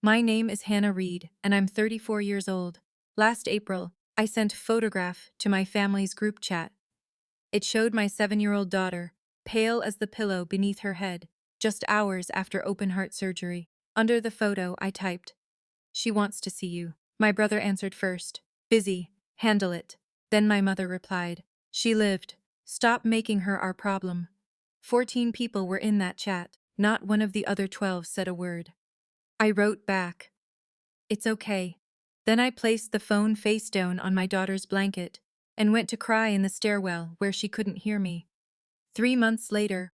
My name is Hannah Reed, and I'm 34 years old. Last April, I sent a photograph to my family's group chat. It showed my 7-year-old daughter, pale as the pillow beneath her head, just hours after open heart surgery. Under the photo, I typed, "She wants to see you." My brother answered first, "Busy, handle it." Then my mother replied, "She lived. Stop making her our problem." 14 people were in that chat. Not one of the other 12 said a word. I wrote back, "It's okay." Then I placed the phone face down on my daughter's blanket and went to cry in the stairwell where she couldn't hear me. 3 months later,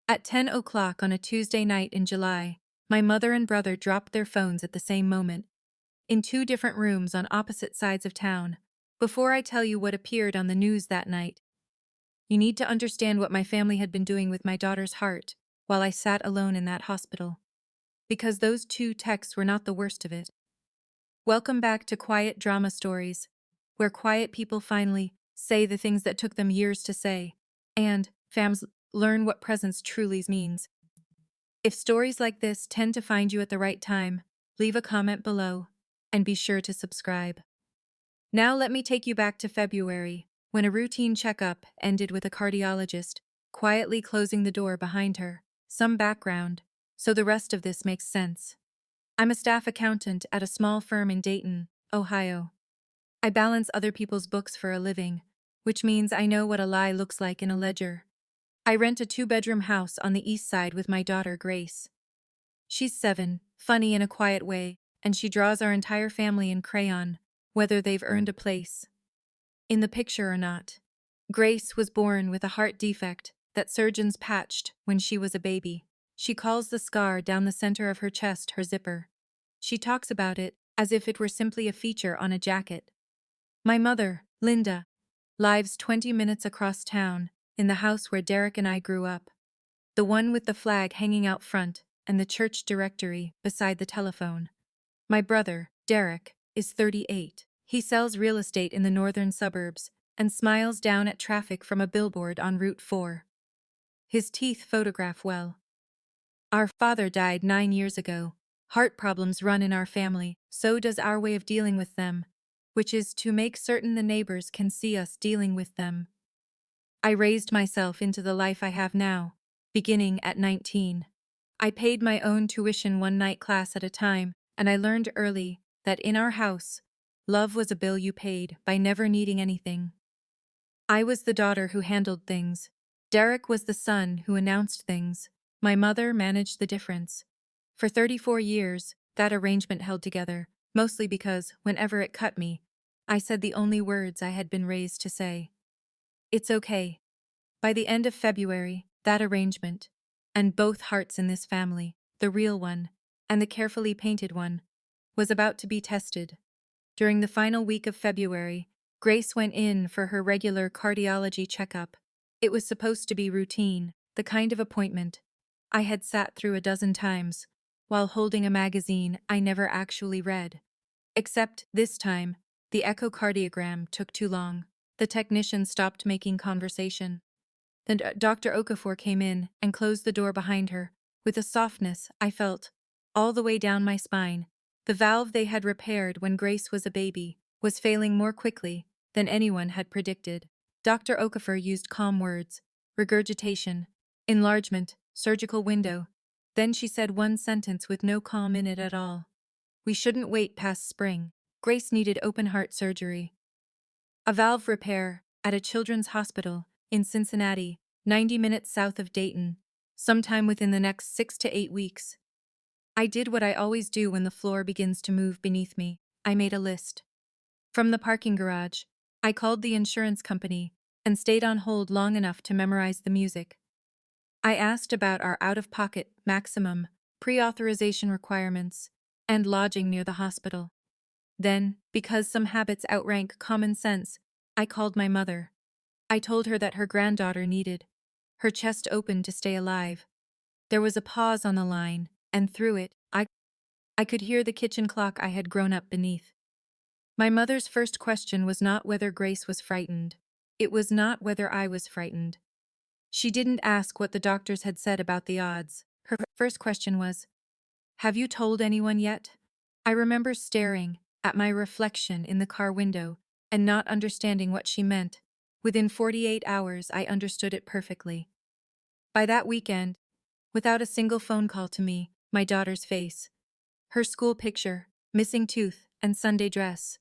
at 10 o'clock on a Tuesday night in July, my mother and brother dropped their phones at the same moment, in 2 different rooms on opposite sides of town. Before I tell you what appeared on the news that night, you need to understand what my family had been doing with my daughter's heart while I sat alone in that hospital. Because those 2 texts were not the worst of it. Welcome back to Quiet Drama Stories, where quiet people finally say the things that took them years to say, and fams learn what presence truly means. If stories like this tend to find you at the right time, leave a comment below, and be sure to subscribe. Now let me take you back to February, when a routine checkup ended with a cardiologist quietly closing the door behind her. Some background, so the rest of this makes sense. I'm a staff accountant at a small firm in Dayton, Ohio. I balance other people's books for a living, which means I know what a lie looks like in a ledger. I rent a 2-bedroom house on the east side with my daughter, Grace. She's 7, funny in a quiet way, and she draws our entire family in crayon, whether they've earned a place in the picture or not. Grace was born with a heart defect that surgeons patched when she was a baby. She calls the scar down the center of her chest her zipper. She talks about it as if it were simply a feature on a jacket. My mother, Linda, lives 20 minutes across town, in the house where Derek and I grew up. The one with the flag hanging out front and the church directory beside the telephone. My brother, Derek, is 38. He sells real estate in the northern suburbs and smiles down at traffic from a billboard on Route 4. His teeth photograph well. Our father died 9 years ago. Heart problems run in our family, so does our way of dealing with them, which is to make certain the neighbors can see us dealing with them. I raised myself into the life I have now, beginning at 19. I paid my own tuition one night class at a time, and I learned early that in our house, love was a bill you paid by never needing anything. I was the daughter who handled things. Derek was the son who announced things. My mother managed the difference. For 34 years, that arrangement held together, mostly because, whenever it cut me, I said the only words I had been raised to say. It's okay. By the end of February, that arrangement, and both hearts in this family, the real one and the carefully painted one, was about to be tested. During the final week of February, Grace went in for her regular cardiology checkup. It was supposed to be routine, the kind of appointment I had sat through a dozen times, while holding a magazine I never actually read. Except, this time, the echocardiogram took too long. The technician stopped making conversation. Then Dr. Okafor came in and closed the door behind her, with a softness I felt all the way down my spine. The valve they had repaired when Grace was a baby was failing more quickly than anyone had predicted. Dr. Okafor used calm words: regurgitation, enlargement, surgical window. Then she said one sentence with no calm in it at all. "We shouldn't wait past spring." Grace needed open heart surgery. A valve repair at a children's hospital in Cincinnati, 90 minutes south of Dayton, sometime within the next 6 to 8 weeks. I did what I always do when the floor begins to move beneath me. I made a list. From the parking garage, I called the insurance company and stayed on hold long enough to memorize the music. I asked about our out-of-pocket maximum, pre-authorization requirements, and lodging near the hospital. Then, because some habits outrank common sense, I called my mother. I told her that her granddaughter needed her chest open to stay alive. There was a pause on the line, and through it, I could hear the kitchen clock I had grown up beneath. My mother's first question was not whether Grace was frightened. It was not whether I was frightened. She didn't ask what the doctors had said about the odds. Her first question was, Have you told anyone yet? I remember staring at my reflection in the car window and not understanding what she meant. Within 48 hours, I understood it perfectly. By that weekend, without a single phone call to me, my daughter's face, her school picture, missing tooth, and Sunday dress,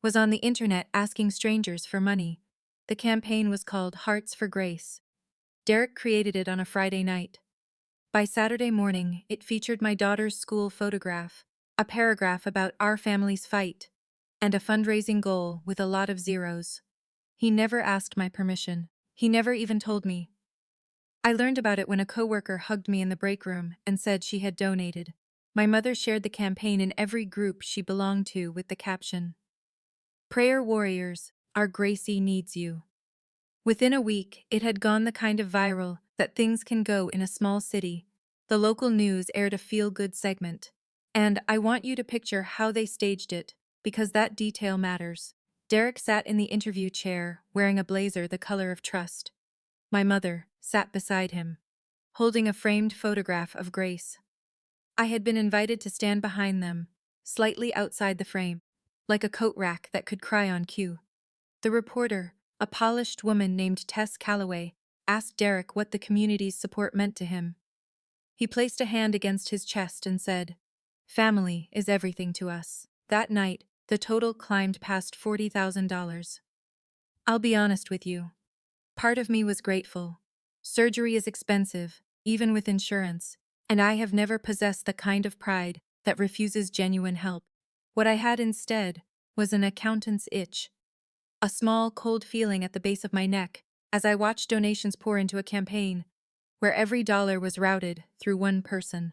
was on the internet asking strangers for money. The campaign was called Hearts for Grace. Derek created it on a Friday night. By Saturday morning, it featured my daughter's school photograph, a paragraph about our family's fight, and a fundraising goal with a lot of zeros. He never asked my permission. He never even told me. I learned about it when a coworker hugged me in the break room and said she had donated. My mother shared the campaign in every group she belonged to with the caption, "Prayer warriors, our Gracie needs you." Within a week, it had gone the kind of viral that things can go in a small city. The local news aired a feel-good segment. And I want you to picture how they staged it, because that detail matters. Derek sat in the interview chair, wearing a blazer the color of trust. My mother sat beside him, holding a framed photograph of Grace. I had been invited to stand behind them, slightly outside the frame, like a coat rack that could cry on cue. The reporter, a polished woman named Tess Calloway, asked Derek what the community's support meant to him. He placed a hand against his chest and said, "Family is everything to us." That night, the total climbed past $40,000. I'll be honest with you. Part of me was grateful. Surgery is expensive, even with insurance, and I have never possessed the kind of pride that refuses genuine help. What I had instead was an accountant's itch. A small, cold feeling at the base of my neck as I watched donations pour into a campaign where every dollar was routed through one person.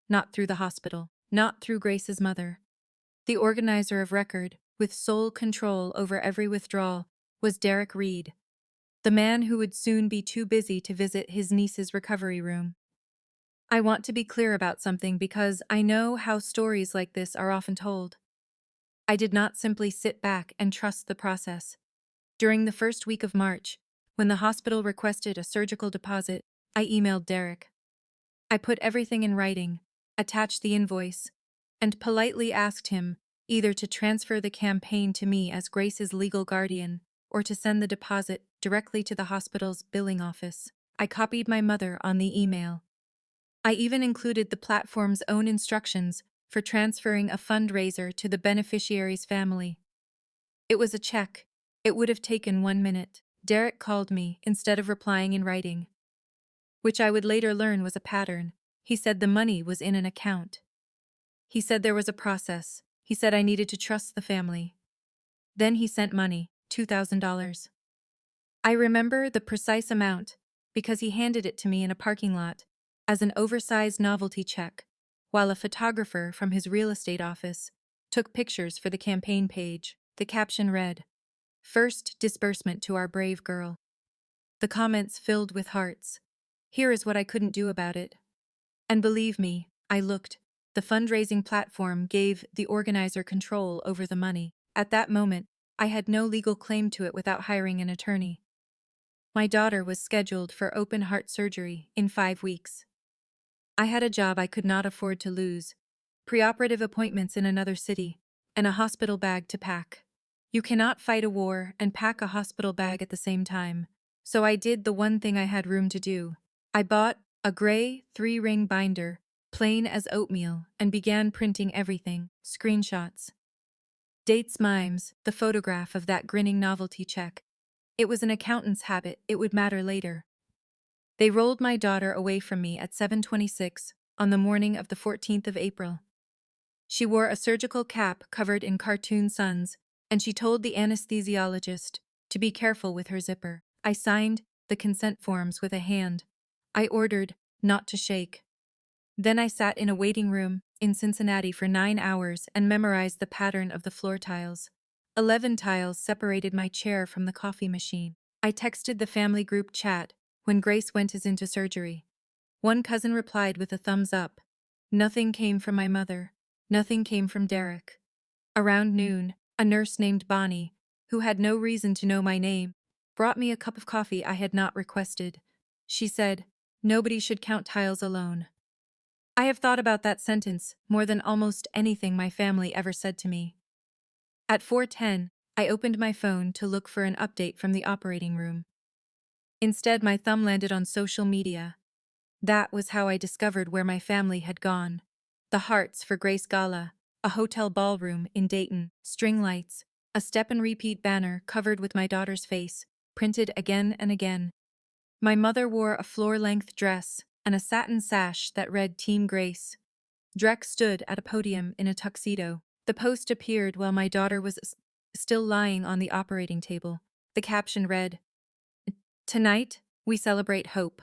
Not through the hospital, not through Grace's mother. The organizer of record, with sole control over every withdrawal, was Derek Reed, the man who would soon be too busy to visit his niece's recovery room. I want to be clear about something because I know how stories like this are often told. I did not simply sit back and trust the process. During the first week of March, when the hospital requested a surgical deposit, I emailed Derek. I put everything in writing, attached the invoice, and politely asked him either to transfer the campaign to me as Grace's legal guardian or to send the deposit directly to the hospital's billing office. I copied my mother on the email. I even included the platform's own instructions for transferring a fundraiser to the beneficiary's family. It was a check. It would have taken 1 minute. Derek called me instead of replying in writing, which I would later learn was a pattern. He said the money was in an account. He said there was a process. He said I needed to trust the family. Then he sent money, $2,000. I remember the precise amount because he handed it to me in a parking lot as an oversized novelty check, while a photographer from his real estate office took pictures for the campaign page. The caption read, "First disbursement to our brave girl." The comments filled with hearts. Here is what I couldn't do about it. And believe me, I looked. The fundraising platform gave the organizer control over the money. At that moment, I had no legal claim to it without hiring an attorney. My daughter was scheduled for open heart surgery in 5 weeks. I had a job I could not afford to lose, preoperative appointments in another city, and a hospital bag to pack. You cannot fight a war and pack a hospital bag at the same time, so I did the one thing I had room to do. I bought a gray 3-ring binder, plain as oatmeal, and began printing everything, screenshots, dates, mimes, the photograph of that grinning novelty check. It was an accountant's habit, it would matter later. They rolled my daughter away from me at 7:26 on the morning of the 14th of April. She wore a surgical cap covered in cartoon suns, and she told the anesthesiologist to be careful with her zipper. I signed the consent forms with a hand. I ordered not to shake. Then I sat in a waiting room in Cincinnati for 9 hours and memorized the pattern of the floor tiles. 11 tiles separated my chair from the coffee machine. I texted the family group chat when Grace went into surgery. One cousin replied with a thumbs up. Nothing came from my mother. Nothing came from Derek. Around noon, a nurse named Bonnie, who had no reason to know my name, brought me a cup of coffee I had not requested. She said, "Nobody should count tiles alone." I have thought about that sentence more than almost anything my family ever said to me. At 4:10, I opened my phone to look for an update from the operating room. Instead, my thumb landed on social media. That was how I discovered where my family had gone. The Hearts for Grace Gala, a hotel ballroom in Dayton, string lights, a step-and-repeat banner covered with my daughter's face, printed again and again. My mother wore a floor-length dress and a satin sash that read Team Grace. Drek stood at a podium in a tuxedo. The post appeared while my daughter was still lying on the operating table. The caption read, "Tonight, we celebrate hope."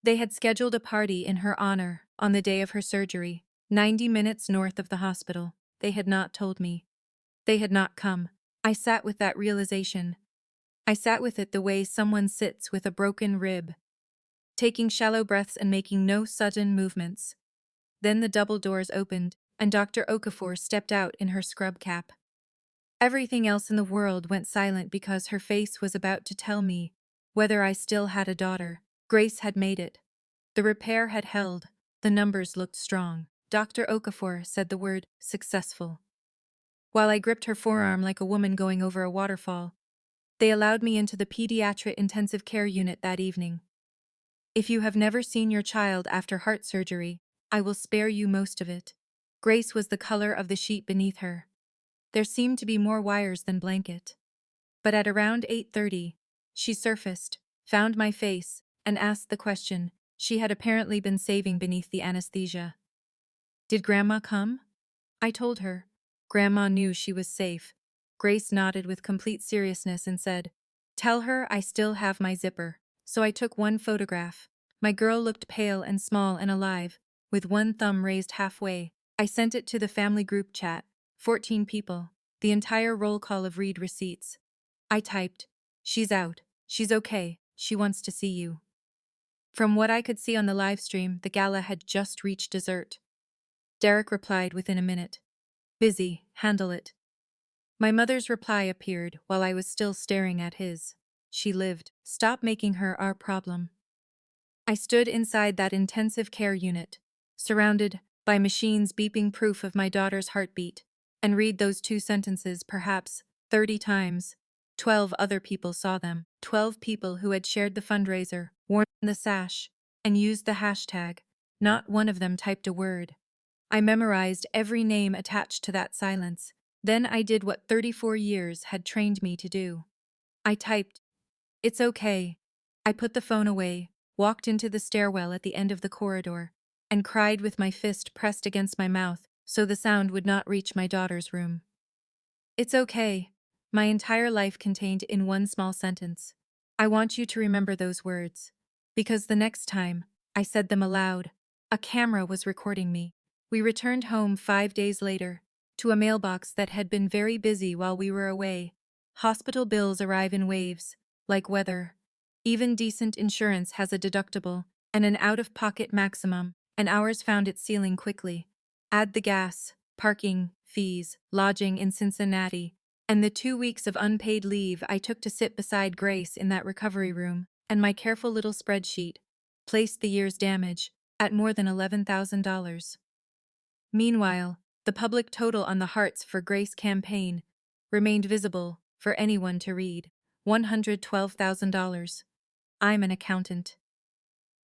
They had scheduled a party in her honor on the day of her surgery, 90 minutes north of the hospital. They had not told me. They had not come. I sat with that realization. I sat with it the way someone sits with a broken rib, taking shallow breaths and making no sudden movements. Then the double doors opened, and Dr. Okafor stepped out in her scrub cap. Everything else in the world went silent because her face was about to tell me whether I still had a daughter. Grace had made it. The repair had held. The numbers looked strong. Dr. Okafor said the word successful. While I gripped her forearm like a woman going over a waterfall, they allowed me into the pediatric intensive care unit that evening. If you have never seen your child after heart surgery, I will spare you most of it. Grace was the color of the sheet beneath her. There seemed to be more wires than blanket. But at around 8:30, she surfaced, found my face, and asked the question she had apparently been saving beneath the anesthesia. Did Grandma come? I told her. Grandma knew she was safe. Grace nodded with complete seriousness and said, "Tell her I still have my zipper." So I took one photograph. My girl looked pale and small and alive, with one thumb raised halfway. I sent it to the family group chat, 14 people, the entire roll call of read receipts. I typed, "She's out, she's okay, she wants to see you." From what I could see on the live stream, the gala had just reached dessert. Derek replied within a minute, "Busy, handle it." My mother's reply appeared while I was still staring at his. She lived. Stop making her our problem. I stood inside that intensive care unit, surrounded by machines beeping proof of my daughter's heartbeat, and read those two sentences perhaps 30 times. 12 other people saw them. 12 people who had shared the fundraiser, worn the sash, and used the hashtag. Not one of them typed a word. I memorized every name attached to that silence. Then I did what 34 years had trained me to do. I typed, "It's okay." I put the phone away, walked into the stairwell at the end of the corridor, and cried with my fist pressed against my mouth so the sound would not reach my daughter's room. It's okay. My entire life contained in one small sentence. I want you to remember those words. Because the next time I said them aloud, a camera was recording me. We returned home 5 days later, to a mailbox that had been very busy while we were away. Hospital bills arrive in waves, like weather. Even decent insurance has a deductible and an out-of-pocket maximum, and ours found its ceiling quickly. Add the gas, parking, fees, lodging in Cincinnati, and the 2 weeks of unpaid leave I took to sit beside Grace in that recovery room, and my careful little spreadsheet placed the year's damage at more than $11,000. Meanwhile, the public total on the Hearts for Grace campaign remained visible for anyone to read: $112,000. I'm an accountant.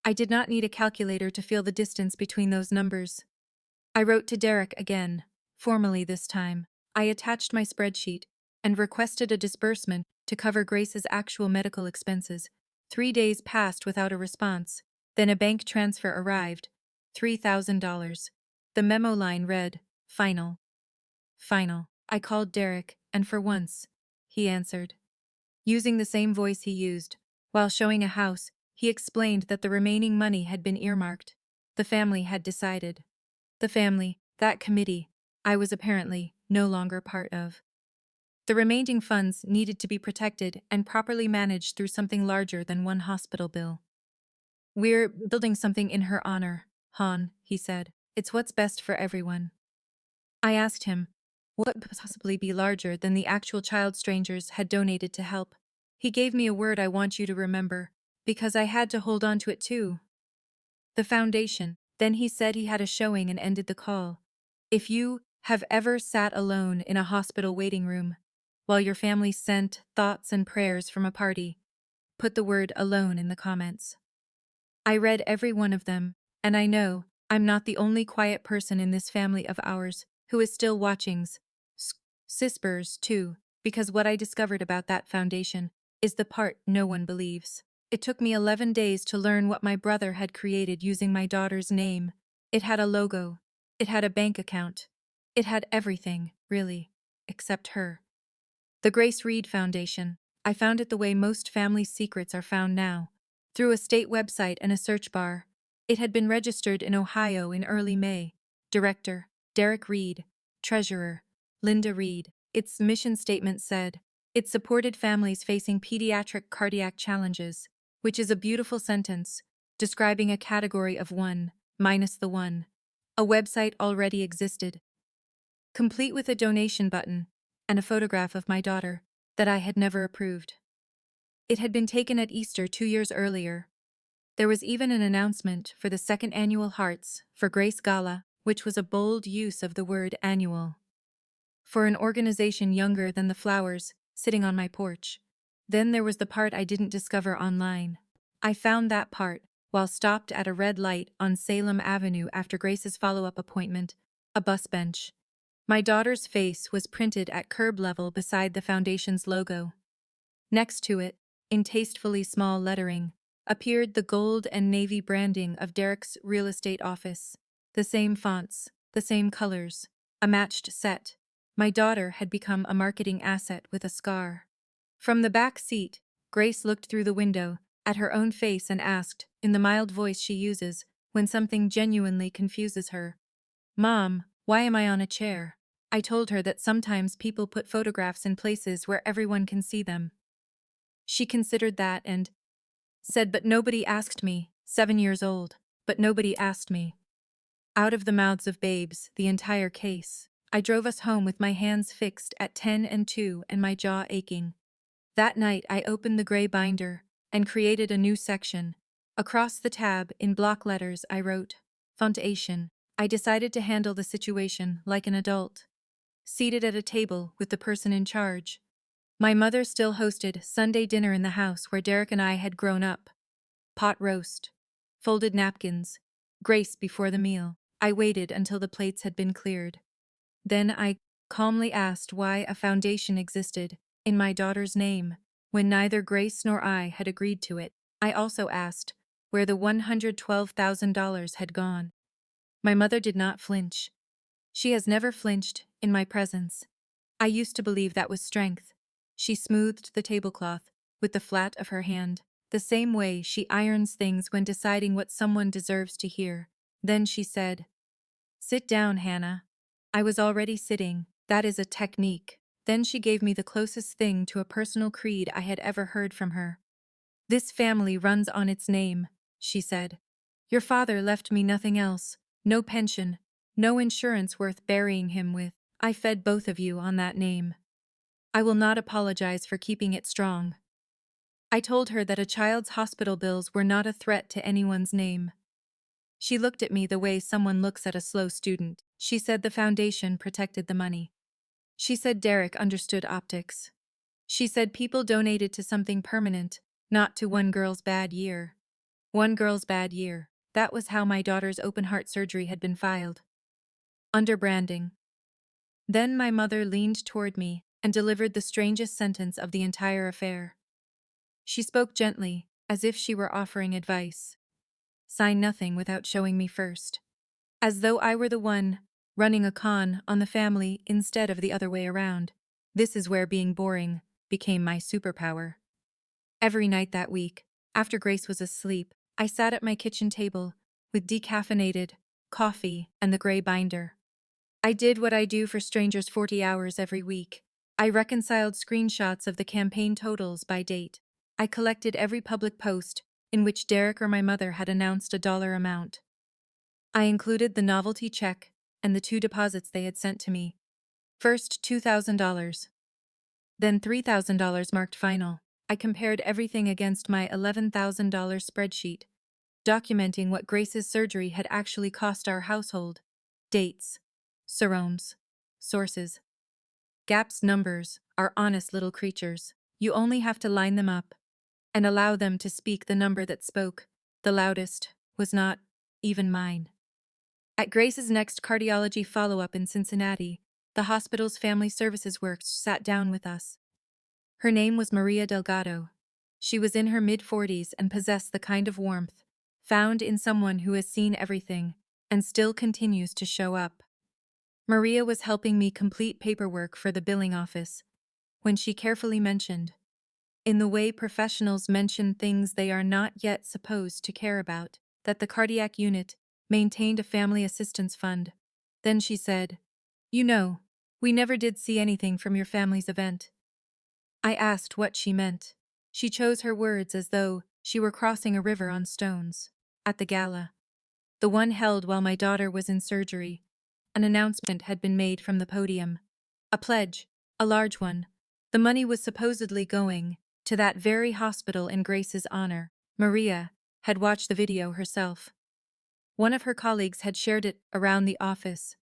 I did not need a calculator to feel the distance between those numbers. I wrote to Derek again, formally this time. I attached my spreadsheet and requested a disbursement to cover Grace's actual medical expenses. 3 days passed without a response. Then a bank transfer arrived, $3,000. The memo line read, "Final. Final." I called Derek, and for once, he answered. Using the same voice he used while showing a house, he explained that the remaining money had been earmarked. The family had decided. The family, that committee, I was apparently no longer part of. The remaining funds needed to be protected and properly managed through something larger than one hospital bill. "We're building something in her honor, Han," he said. "It's what's best for everyone." I asked him, what could possibly be larger than the actual child strangers had donated to help? He gave me a word I want you to remember, because I had to hold on to it too. The foundation. Then he said he had a showing and ended the call. If you have ever sat alone in a hospital waiting room while your family sent thoughts and prayers from a party, put the word alone in the comments. I read every one of them, and I know I'm not the only quiet person in this family of ours who is still watching Sispers too, because what I discovered about that foundation is the part no one believes. It took me 11 days to learn what my brother had created using my daughter's name. It had a logo. It had a bank account. It had everything, really, except her. The Grace Reed Foundation. I found it the way most family secrets are found now, through a state website and a search bar. It had been registered in Ohio in early May. Director, Derek Reed. Treasurer, Linda Reed. Its mission statement said, it supported families facing pediatric cardiac challenges, which is a beautiful sentence, describing a category of one, minus the one. A website already existed, complete with a donation button and a photograph of my daughter that I had never approved. It had been taken at Easter 2 years earlier. There was even an announcement for the second annual Hearts for Grace Gala, which was a bold use of the word annual. For an organization younger than the flowers sitting on my porch. Then there was the part I didn't discover online. I found that part while stopped at a red light on Salem Avenue after Grace's follow-up appointment, a bus bench. My daughter's face was printed at curb level beside the foundation's logo. Next to it, in tastefully small lettering, appeared the gold and navy branding of Derek's real estate office. The same fonts, the same colors, a matched set. My daughter had become a marketing asset with a scar. From the back seat, Grace looked through the window at her own face and asked, in the mild voice she uses when something genuinely confuses her, "Mom, why am I on a chair?" I told her that sometimes people put photographs in places where everyone can see them. She considered that and said, "But nobody asked me, 7 years old, but nobody asked me." Out of the mouths of babes, the entire case. I drove us home with my hands fixed at 10 and 2 and my jaw aching. That night I opened the gray binder and created a new section. Across the tab, in block letters, I wrote, Foundation. I decided to handle the situation like an adult, seated at a table with the person in charge. My mother still hosted Sunday dinner in the house where Derek and I had grown up. Pot roast, folded napkins, grace before the meal. I waited until the plates had been cleared. Then I calmly asked why a foundation existed in my daughter's name when neither Grace nor I had agreed to it. I also asked where the $112,000 had gone. My mother did not flinch. She has never flinched in my presence. I used to believe that was strength. She smoothed the tablecloth with the flat of her hand, the same way she irons things when deciding what someone deserves to hear. Then she said, "Sit down, Hannah." I was already sitting. That is a technique. Then she gave me the closest thing to a personal creed I had ever heard from her. "This family runs on its name," she said. "Your father left me nothing else, no pension, no insurance worth burying him with. I fed both of you on that name. I will not apologize for keeping it strong." I told her that a child's hospital bills were not a threat to anyone's name. She looked at me the way someone looks at a slow student. She said the foundation protected the money. She said Derek understood optics. She said people donated to something permanent, not to one girl's bad year. One girl's bad year. That was how my daughter's open heart surgery had been filed. Under branding. Then my mother leaned toward me and delivered the strangest sentence of the entire affair. She spoke gently, as if she were offering advice. "Sign nothing without showing me first." As though I were the one running a con on the family instead of the other way around. This is where being boring became my superpower. Every night that week, after Grace was asleep, I sat at my kitchen table with decaffeinated coffee and the gray binder. I did what I do for strangers 40 hours every week. I reconciled screenshots of the campaign totals by date. I collected every public post in which Derek or my mother had announced a dollar amount. I included the novelty check and the 2 deposits they had sent to me. First $2,000, then $3,000 marked final. I compared everything against my $11,000 spreadsheet. documenting what Grace's surgery had actually cost our household. Dates, seromes, sources. Gap's numbers are honest little creatures. You only have to line them up and allow them to speak. The number that spoke the loudest was not even mine. At Grace's next cardiology follow-up in Cincinnati, the hospital's family services works sat down with us. Her name was Maria Delgado. She was in her mid-40s and possessed the kind of warmth found in someone who has seen everything and still continues to show up. Maria was helping me complete paperwork for the billing office when she carefully mentioned, in the way professionals mention things they are not yet supposed to care about, that the cardiac unit maintained a family assistance fund. Then she said, "You know, we never did see anything from your family's event." I asked what she meant. She chose her words as though she were crossing a river on stones. At the gala, the one held while my daughter was in surgery, an announcement had been made from the podium. A pledge, a large one. The money was supposedly going to that very hospital in Grace's honor. Maria had watched the video herself. One of her colleagues had shared it around the office.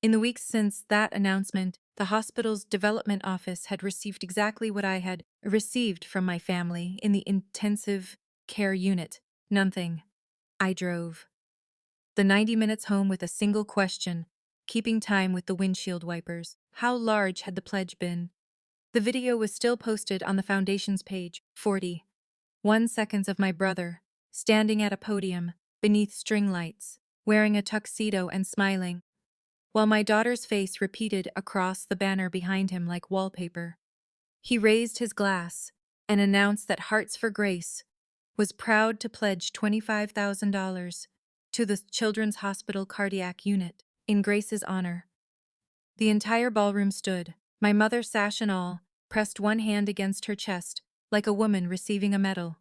In the weeks since that announcement, the hospital's development office had received exactly what I had received from my family in the intensive care unit. Nothing. I drove the 90 minutes home with a single question, keeping time with the windshield wipers. How large had the pledge been? The video was still posted on the foundation's page. 41 seconds of my brother, standing at a podium, beneath string lights, wearing a tuxedo and smiling, while my daughter's face repeated across the banner behind him like wallpaper. He raised his glass and announced that Hearts for Grace was proud to pledge $25,000 to the Children's Hospital Cardiac Unit in Grace's honor. The entire ballroom stood, my mother, sash and all, pressed one hand against her chest, like a woman receiving a medal.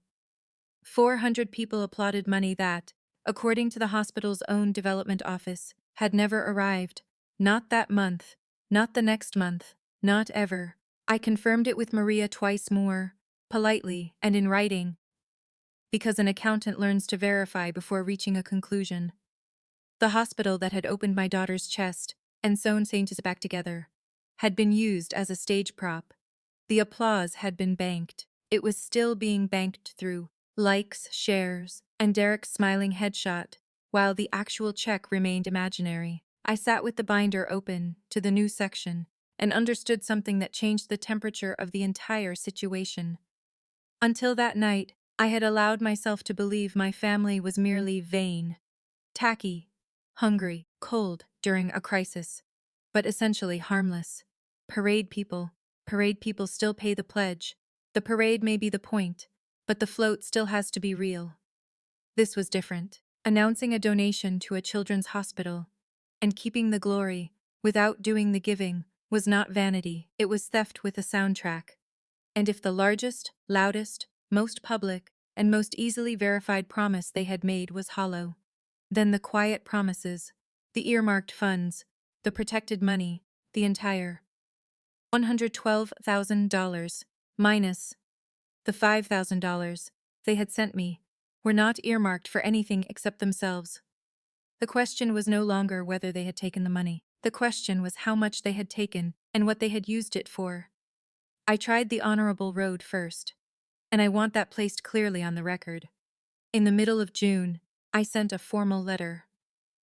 400 people applauded money that, according to the hospital's own development office, had never arrived. Not that month, not the next month, not ever. I confirmed it with Maria twice more, politely and in writing, because an accountant learns to verify before reaching a conclusion. The hospital that had opened my daughter's chest and sewn Saints back together had been used as a stage prop. The applause had been banked. It was still being banked through likes, shares, and Derek's smiling headshot, while the actual check remained imaginary. I sat with the binder open to the new section and understood something that changed the temperature of the entire situation. Until that night, I had allowed myself to believe my family was merely vain, tacky, hungry, cold during a crisis, but essentially harmless. Parade people still pay the pledge. The parade may be the point, but the float still has to be real. This was different. Announcing a donation to a children's hospital and keeping the glory without doing the giving was not vanity, it was theft with a soundtrack. And if the largest, loudest, most public, and most easily verified promise they had made was hollow, then the quiet promises, the earmarked funds, the protected money, the entire $112,000 minus the $5,000 they had sent me were not earmarked for anything except themselves. The question was no longer whether they had taken the money. The question was how much they had taken and what they had used it for. I tried the honorable road first, and I want that placed clearly on the record. In the middle of June, I sent a formal letter.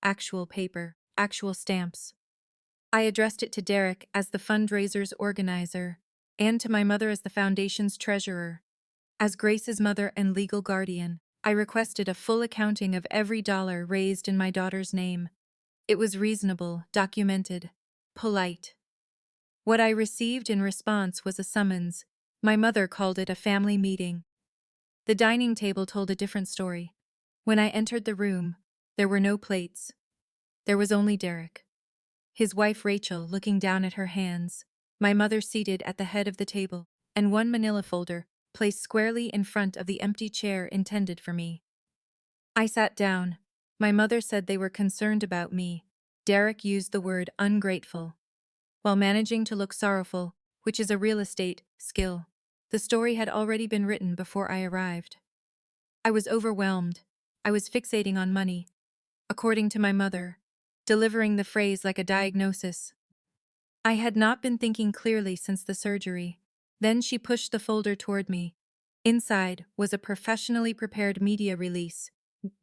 Actual paper, actual stamps. I addressed it to Derek as the fundraiser's organizer, and to my mother as the foundation's treasurer. As Grace's mother and legal guardian, I requested a full accounting of every dollar raised in my daughter's name. It was reasonable, documented, polite. What I received in response was a summons. My mother called it a family meeting. The dining table told a different story. When I entered the room, there were no plates. There was only Derek. His wife Rachel looking down at her hands, my mother seated at the head of the table, and one manila folder placed squarely in front of the empty chair intended for me. I sat down. My mother said they were concerned about me. Derek used the word ungrateful, while managing to look sorrowful, which is a real estate skill. The story had already been written before I arrived. I was overwhelmed. I was fixating on money, according to my mother, delivering the phrase like a diagnosis. I had not been thinking clearly since the surgery. Then she pushed the folder toward me. Inside was a professionally prepared media release,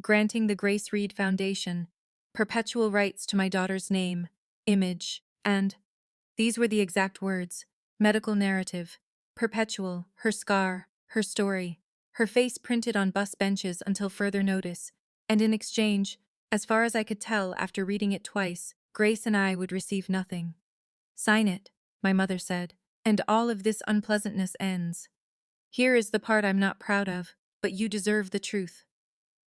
granting the Grace Reed Foundation perpetual rights to my daughter's name, image, and, these were the exact words, medical narrative, perpetual, her scar, her story, her face printed on bus benches until further notice, and in exchange, as far as I could tell after reading it twice, Grace and I would receive nothing. Sign it, my mother said, and all of this unpleasantness ends. Here is the part I'm not proud of, but you deserve the truth.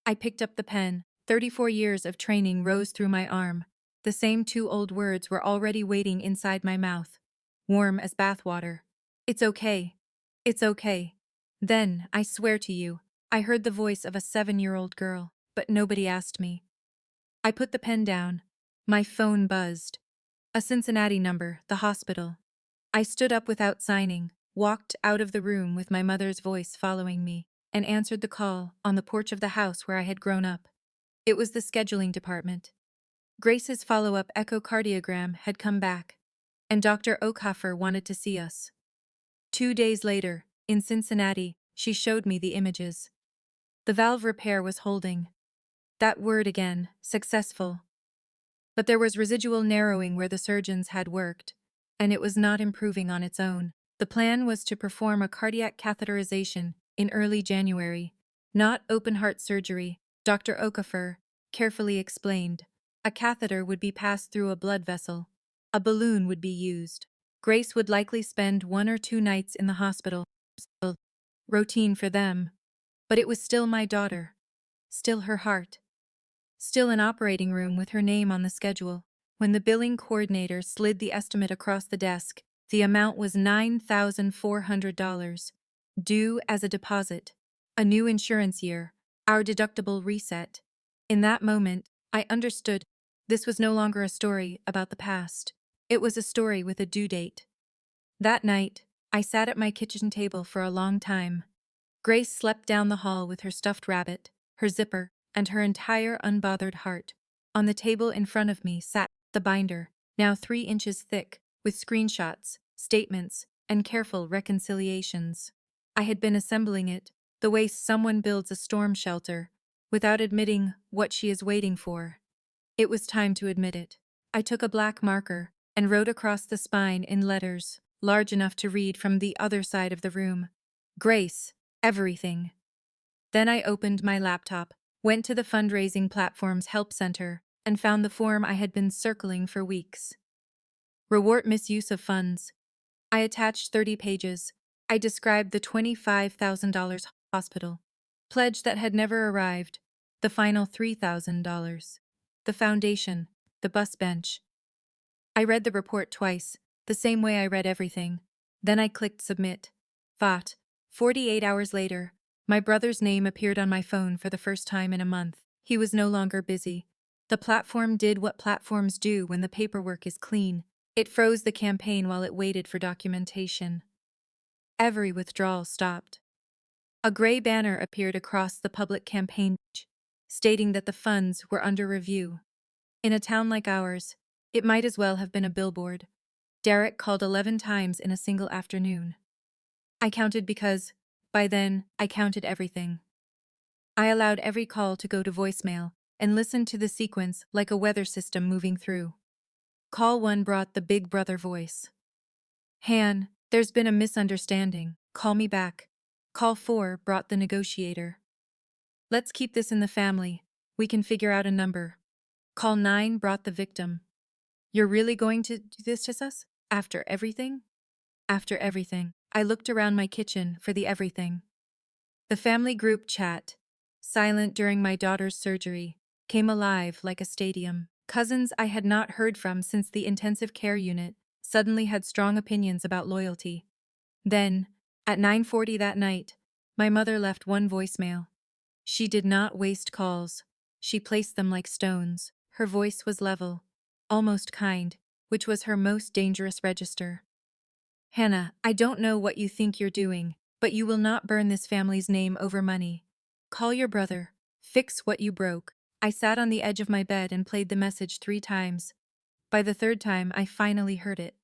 I picked up the pen. 34 years of training rose through my arm. The same two old words were already waiting inside my mouth, warm as bathwater. It's okay. It's okay. Then, I swear to you, I heard the voice of a 7-year-old girl, but nobody asked me. I put the pen down. My phone buzzed. A Cincinnati number, the hospital. I stood up without signing, walked out of the room with my mother's voice following me, and answered the call on the porch of the house where I had grown up. It was the scheduling department. Grace's follow-up echocardiogram had come back, and Dr. Oakhofer wanted to see us. 2 days later, in Cincinnati, she showed me the images. The valve repair was holding. That word again, successful. But there was residual narrowing where the surgeons had worked, and it was not improving on its own. The plan was to perform a cardiac catheterization in early January, not open-heart surgery, Dr. Okafor carefully explained. A catheter would be passed through a blood vessel. A balloon would be used. Grace would likely spend 1 or 2 nights in the hospital. Routine for them. But it was still my daughter. Still her heart. Still an operating room with her name on the schedule. When the billing coordinator slid the estimate across the desk, the amount was $9,400. Due as a deposit. A new insurance year. Our deductible reset. In that moment, I understood this was no longer a story about the past. It was a story with a due date. That night, I sat at my kitchen table for a long time. Grace slept down the hall with her stuffed rabbit, her zipper, and her entire unbothered heart. On the table in front of me sat the binder, now 3 inches thick, with screenshots, statements, and careful reconciliations. I had been assembling it, the way someone builds a storm shelter, without admitting what she is waiting for. It was time to admit it. I took a black marker and wrote across the spine in letters, large enough to read from the other side of the room. Grace, everything. Then I opened my laptop, went to the fundraising platform's help center, and found the form I had been circling for weeks. Reward misuse of funds. I attached 30 pages. I described the $25,000 hospital pledge that had never arrived, the final $3,000, the foundation, the bus bench. I read the report twice, the same way I read everything. Then I clicked submit. 48 hours later, my brother's name appeared on my phone for the first time in a month. He was no longer busy. The platform did what platforms do when the paperwork is clean. It froze the campaign while it waited for documentation. Every withdrawal stopped. A gray banner appeared across the public campaign page, stating that the funds were under review. In a town like ours, it might as well have been a billboard. Derek called 11 times in a single afternoon. I counted because, by then, I counted everything. I allowed every call to go to voicemail and listened to the sequence like a weather system moving through. Call 1 brought the big brother voice. Han, there's been a misunderstanding. Call me back. Call 4 brought the negotiator. Let's keep this in the family. We can figure out a number. Call 9 brought the victim. You're really going to do this to us? After everything? After everything. I looked around my kitchen for the everything. The family group chat, silent during my daughter's surgery, came alive like a stadium. Cousins I had not heard from since the intensive care unit suddenly had strong opinions about loyalty. Then, at 9:40 that night, my mother left one voicemail. She did not waste calls. She placed them like stones. Her voice was level, almost kind, which was her most dangerous register. Hannah, I don't know what you think you're doing, but you will not burn this family's name over money. Call your brother. Fix what you broke. I sat on the edge of my bed and played the message 3 times. By the third time, I finally heard it.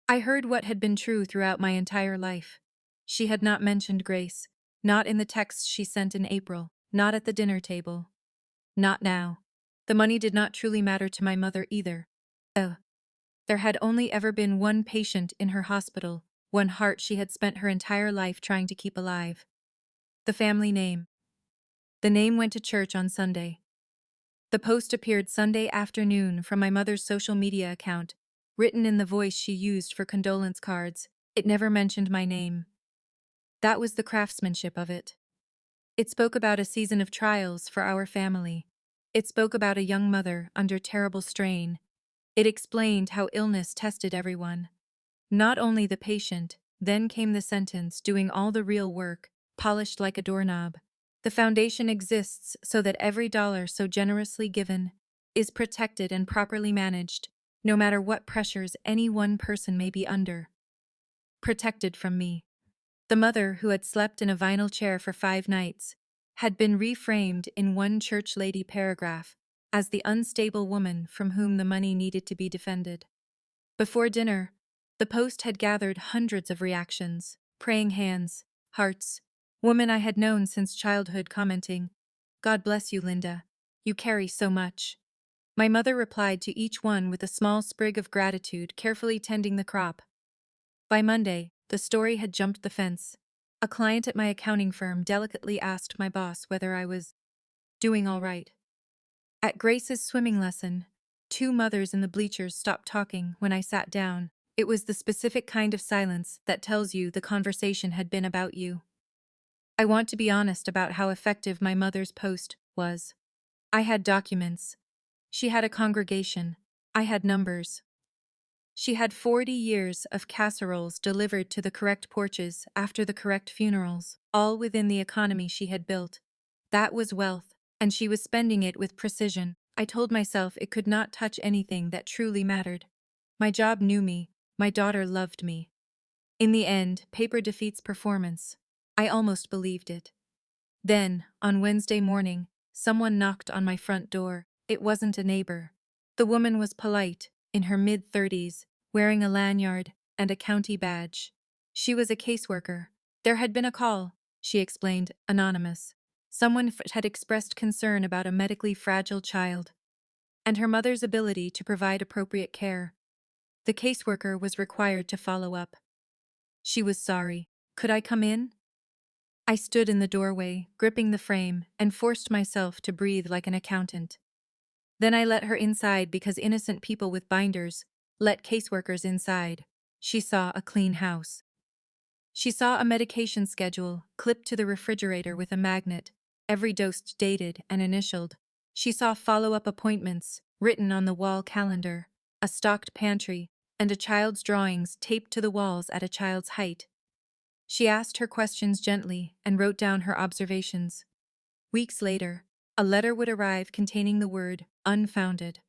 I heard what had been true throughout my entire life. She had not mentioned Grace, not in the texts she sent in April, not at the dinner table. Not now. The money did not truly matter to my mother either. Oh, there had only ever been one patient in her hospital, one heart she had spent her entire life trying to keep alive. The family name. The name went to church on Sunday. The post appeared Sunday afternoon from my mother's social media account, written in the voice she used for condolence cards. It never mentioned my name. That was the craftsmanship of it. It spoke about a season of trials for our family. It spoke about a young mother under terrible strain. It explained how illness tested everyone. Not only the patient, then came the sentence doing all the real work, polished like a doorknob. The foundation exists so that every dollar so generously given is protected and properly managed, no matter what pressures any one person may be under. Protected from me. The mother who had slept in a vinyl chair for 5 nights had been reframed in one church lady paragraph as the unstable woman from whom the money needed to be defended. Before dinner, the post had gathered hundreds of reactions, praying hands, hearts, women I had known since childhood commenting, "God bless you, Linda. You carry so much." My mother replied to each one with a small sprig of gratitude, carefully tending the crop. By Monday, the story had jumped the fence. A client at my accounting firm delicately asked my boss whether I was doing all right. At Grace's swimming lesson, 2 mothers in the bleachers stopped talking when I sat down. It was the specific kind of silence that tells you the conversation had been about you. I want to be honest about how effective my mother's post was. I had documents. She had a congregation. I had numbers. She had 40 years of casseroles delivered to the correct porches after the correct funerals, all within the economy she had built. That was wealth, and she was spending it with precision. I told myself it could not touch anything that truly mattered. My job knew me. My daughter loved me. In the end, paper defeats performance. I almost believed it. Then, on Wednesday morning, someone knocked on my front door. It wasn't a neighbor. The woman was polite, in her mid-30s, wearing a lanyard and a county badge. She was a caseworker. There had been a call, she explained, anonymous. Someone had expressed concern about a medically fragile child and her mother's ability to provide appropriate care. The caseworker was required to follow up. She was sorry. Could I come in? I stood in the doorway, gripping the frame, and forced myself to breathe like an accountant. Then I let her inside because innocent people with binders let caseworkers inside. She saw a clean house. She saw a medication schedule clipped to the refrigerator with a magnet, every dose dated and initialed. She saw follow-up appointments written on the wall calendar, a stocked pantry, and a child's drawings taped to the walls at a child's height. She asked her questions gently and wrote down her observations. Weeks later, a letter would arrive containing the word unfounded.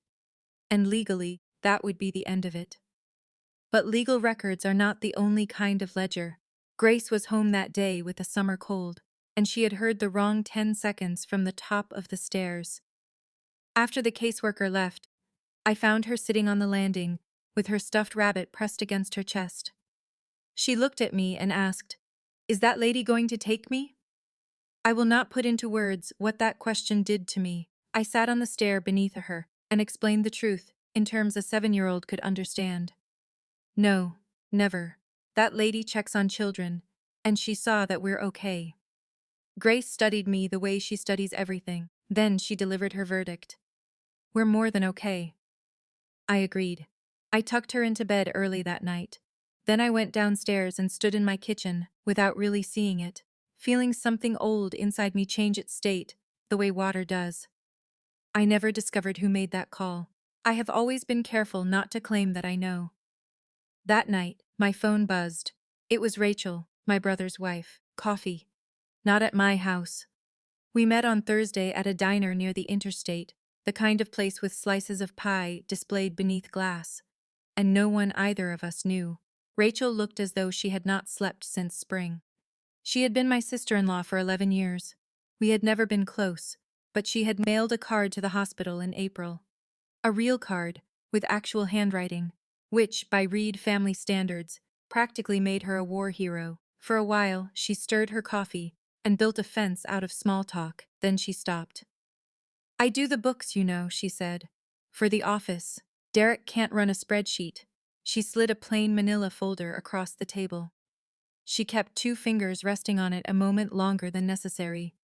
And legally, that would be the end of it. But legal records are not the only kind of ledger. Grace was home that day with a summer cold, and she had heard the wrong 10 seconds from the top of the stairs. After the caseworker left, I found her sitting on the landing, with her stuffed rabbit pressed against her chest. She looked at me and asked, "Is that lady going to take me?" I will not put into words what that question did to me. I sat on the stair beneath her and explained the truth in terms a 7-year-old could understand. No, never. That lady checks on children, and she saw that we're okay. Grace studied me the way she studies everything. Then she delivered her verdict. We're more than okay. I agreed. I tucked her into bed early that night. Then I went downstairs and stood in my kitchen without really seeing it, feeling something old inside me change its state, the way water does. I never discovered who made that call. I have always been careful not to claim that I know. That night, my phone buzzed. It was Rachel, my brother's wife. Coffee. Not at my house. We met on Thursday at a diner near the interstate, the kind of place with slices of pie displayed beneath glass. And no one either of us knew. Rachel looked as though she had not slept since spring. She had been my sister-in-law for 11 years. We had never been close, but she had mailed a card to the hospital in April. A real card, with actual handwriting, which, by Reed family standards, practically made her a war hero. For a while, she stirred her coffee and built a fence out of small talk, then she stopped. "I do the books, you know," she said. "For the office. Derek can't run a spreadsheet." She slid a plain manila folder across the table. She kept 2 fingers resting on it a moment longer than necessary.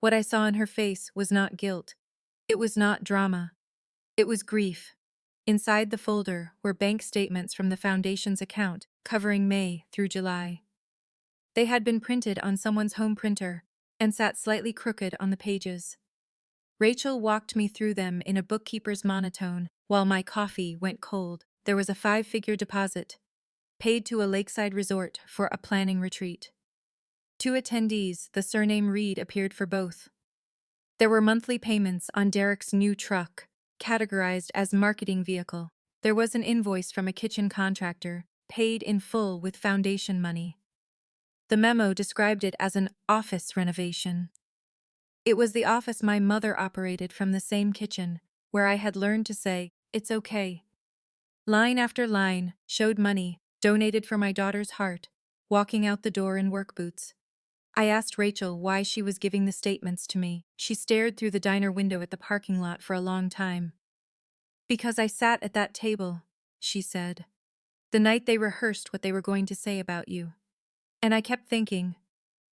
What I saw in her face was not guilt. It was not drama. It was grief. Inside the folder were bank statements from the foundation's account, covering May through July. They had been printed on someone's home printer and sat slightly crooked on the pages. Rachel walked me through them in a bookkeeper's monotone while my coffee went cold. There was a 5-figure deposit, paid to a lakeside resort for a planning retreat. 2 attendees, the surname Reed appeared for both. There were monthly payments on Derek's new truck, categorized as marketing vehicle. There was an invoice from a kitchen contractor, paid in full with foundation money. The memo described it as an office renovation. It was the office my mother operated from the same kitchen, where I had learned to say, "It's okay." Line after line showed money, donated for my daughter's heart, walking out the door in work boots. I asked Rachel why she was giving the statements to me. She stared through the diner window at the parking lot for a long time. "Because I sat at that table," she said, "the night they rehearsed what they were going to say about you. And I kept thinking,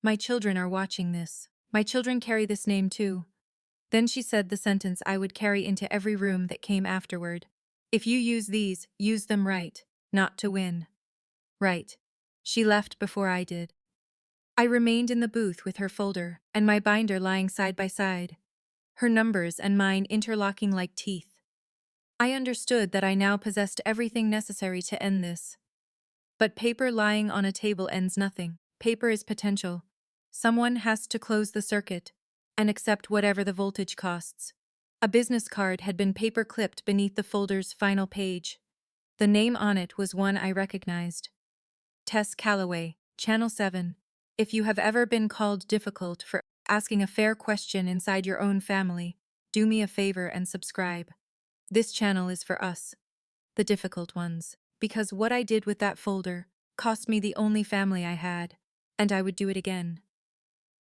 my children are watching this. My children carry this name too." Then she said the sentence I would carry into every room that came afterward. "If you use these, use them right, not to win." Right. She left before I did. I remained in the booth with her folder and my binder lying side by side, her numbers and mine interlocking like teeth. I understood that I now possessed everything necessary to end this. But paper lying on a table ends nothing. Paper is potential. Someone has to close the circuit and accept whatever the voltage costs. A business card had been paper clipped beneath the folder's final page. The name on it was one I recognized. Tess Calloway, Channel 7. If you have ever been called difficult for asking a fair question inside your own family, do me a favor and subscribe. This channel is for us, the difficult ones, because what I did with that folder cost me the only family I had, and I would do it again.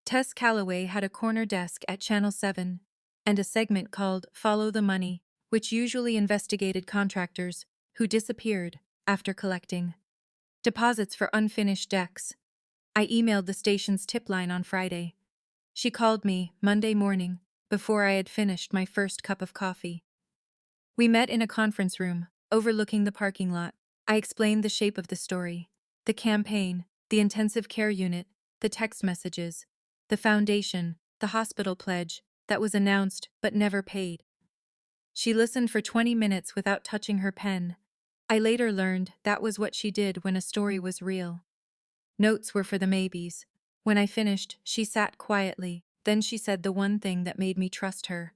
Tess Calloway had a corner desk at Channel 7 and a segment called Follow the Money, which usually investigated contractors who disappeared after collecting deposits for unfinished decks. I emailed the station's tip line on Friday. She called me Monday morning before I had finished my first cup of coffee. We met in a conference room overlooking the parking lot. I explained the shape of the story, the campaign, the intensive care unit, the text messages, the foundation, the hospital pledge that was announced but never paid. She listened for 20 minutes without touching her pen. I later learned that was what she did when a story was real. Notes were for the maybes. When I finished, she sat quietly. Then she said the one thing that made me trust her.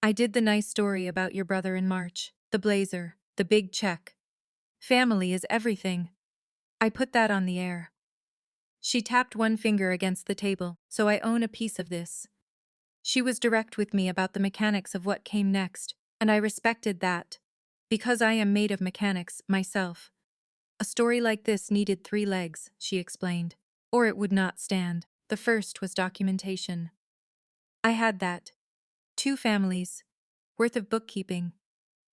"I did the nice story about your brother in March, the blazer, the big check. Family is everything. I put that on the air." She tapped one finger against the table. "So I own a piece of this." She was direct with me about the mechanics of what came next, and I respected that, because I am made of mechanics myself. "A story like this needed 3 legs," she explained, "or it would not stand. The first was documentation. I had that. 2 families worth of bookkeeping.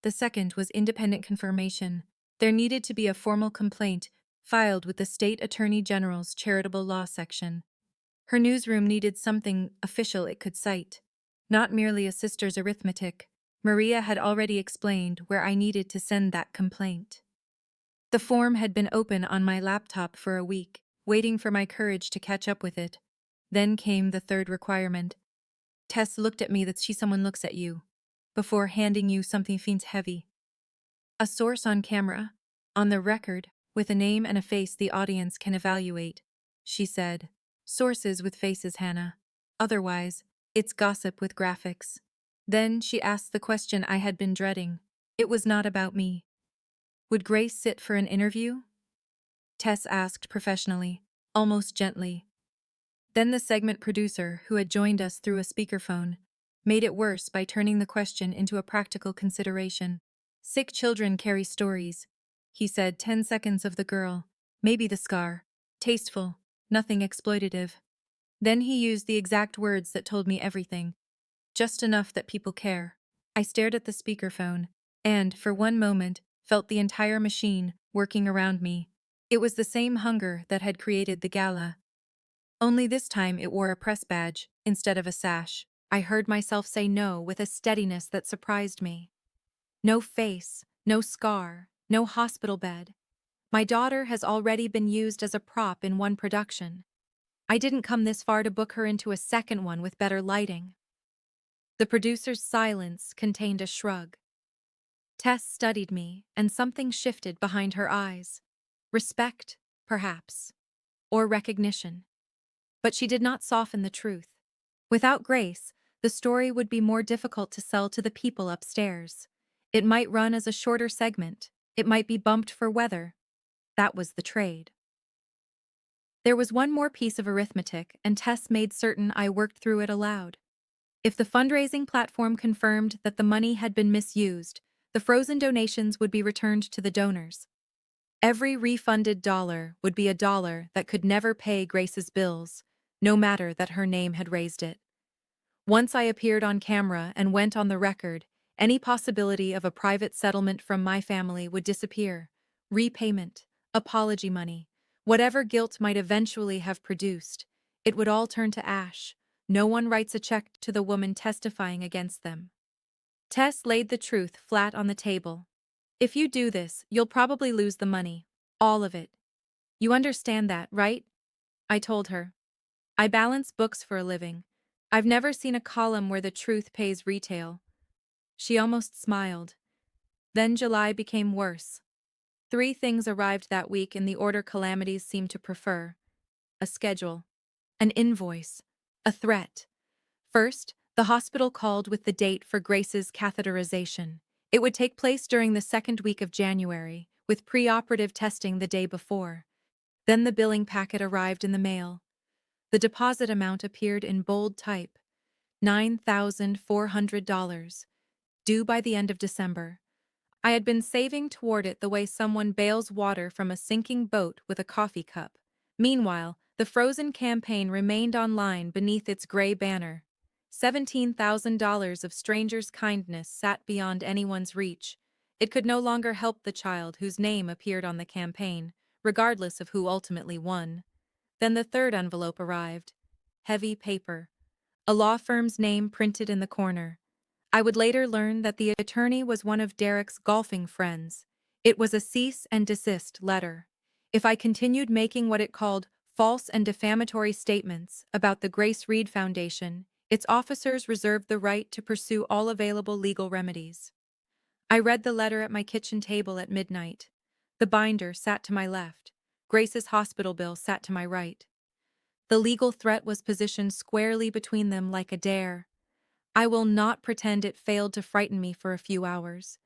The second was independent confirmation. There needed to be a formal complaint filed with the State Attorney General's Charitable Law Section. Her newsroom needed something official it could cite, not merely a sister's arithmetic. Maria had already explained where I needed to send that complaint. The form had been open on my laptop for a week, waiting for my courage to catch up with it. Then came the third requirement. Tess looked at me that someone looks at you before handing you something feels heavy. A source on camera, on the record, with a name and a face the audience can evaluate, she said. Sources with faces, Hannah. Otherwise, it's gossip with graphics. Then she asked the question I had been dreading. It was not about me. "Would Grace sit for an interview?" Tess asked professionally, almost gently. Then the segment producer, who had joined us through a speakerphone, made it worse by turning the question into a practical consideration. Sick children carry stories, he said. 10 seconds of the girl, maybe the scar. Tasteful, nothing exploitative. Then he used the exact words that told me everything. Just enough that people care. I stared at the speakerphone, and, for one moment, felt the entire machine working around me. It was the same hunger that had created the gala. Only this time it wore a press badge, instead of a sash. I heard myself say no with a steadiness that surprised me. No face, no scar, no hospital bed. My daughter has already been used as a prop in one production. I didn't come this far to book her into a second one with better lighting. The producer's silence contained a shrug. Tess studied me, and something shifted behind her eyes. Respect, perhaps. Or recognition. But she did not soften the truth. Without Grace, the story would be more difficult to sell to the people upstairs. It might run as a shorter segment. It might be bumped for weather. That was the trade. There was one more piece of arithmetic, and Tess made certain I worked through it aloud. If the fundraising platform confirmed that the money had been misused, the frozen donations would be returned to the donors. Every refunded dollar would be a dollar that could never pay Grace's bills, no matter that her name had raised it. Once I appeared on camera and went on the record, any possibility of a private settlement from my family would disappear. Repayment, apology money, whatever guilt might eventually have produced, it would all turn to ash. No one writes a check to the woman testifying against them. Tess laid the truth flat on the table. If you do this, you'll probably lose the money. All of it. You understand that, right? I told her. I balance books for a living. I've never seen a column where the truth pays retail. She almost smiled. Then July became worse. 3 things arrived that week in the order calamities seem to prefer. A schedule. An invoice. A threat. First, the hospital called with the date for Grace's catheterization. It would take place during the 2nd week of January, with preoperative testing the day before. Then the billing packet arrived in the mail. The deposit amount appeared in bold type. $9,400. Due by the end of December. I had been saving toward it the way someone bails water from a sinking boat with a coffee cup. Meanwhile, the Frozen campaign remained online beneath its gray banner. $17,000 of strangers' kindness sat beyond anyone's reach. It could no longer help the child whose name appeared on the campaign, regardless of who ultimately won. Then the 3rd envelope arrived. Heavy paper. A law firm's name printed in the corner. I would later learn that the attorney was one of Derek's golfing friends. It was a cease and desist letter. If I continued making what it called false and defamatory statements about the Grace Reed Foundation, its officers reserved the right to pursue all available legal remedies. I read the letter at my kitchen table at midnight. The binder sat to my left. Grace's hospital bill sat to my right. The legal threat was positioned squarely between them like a dare. I will not pretend it failed to frighten me for a few hours.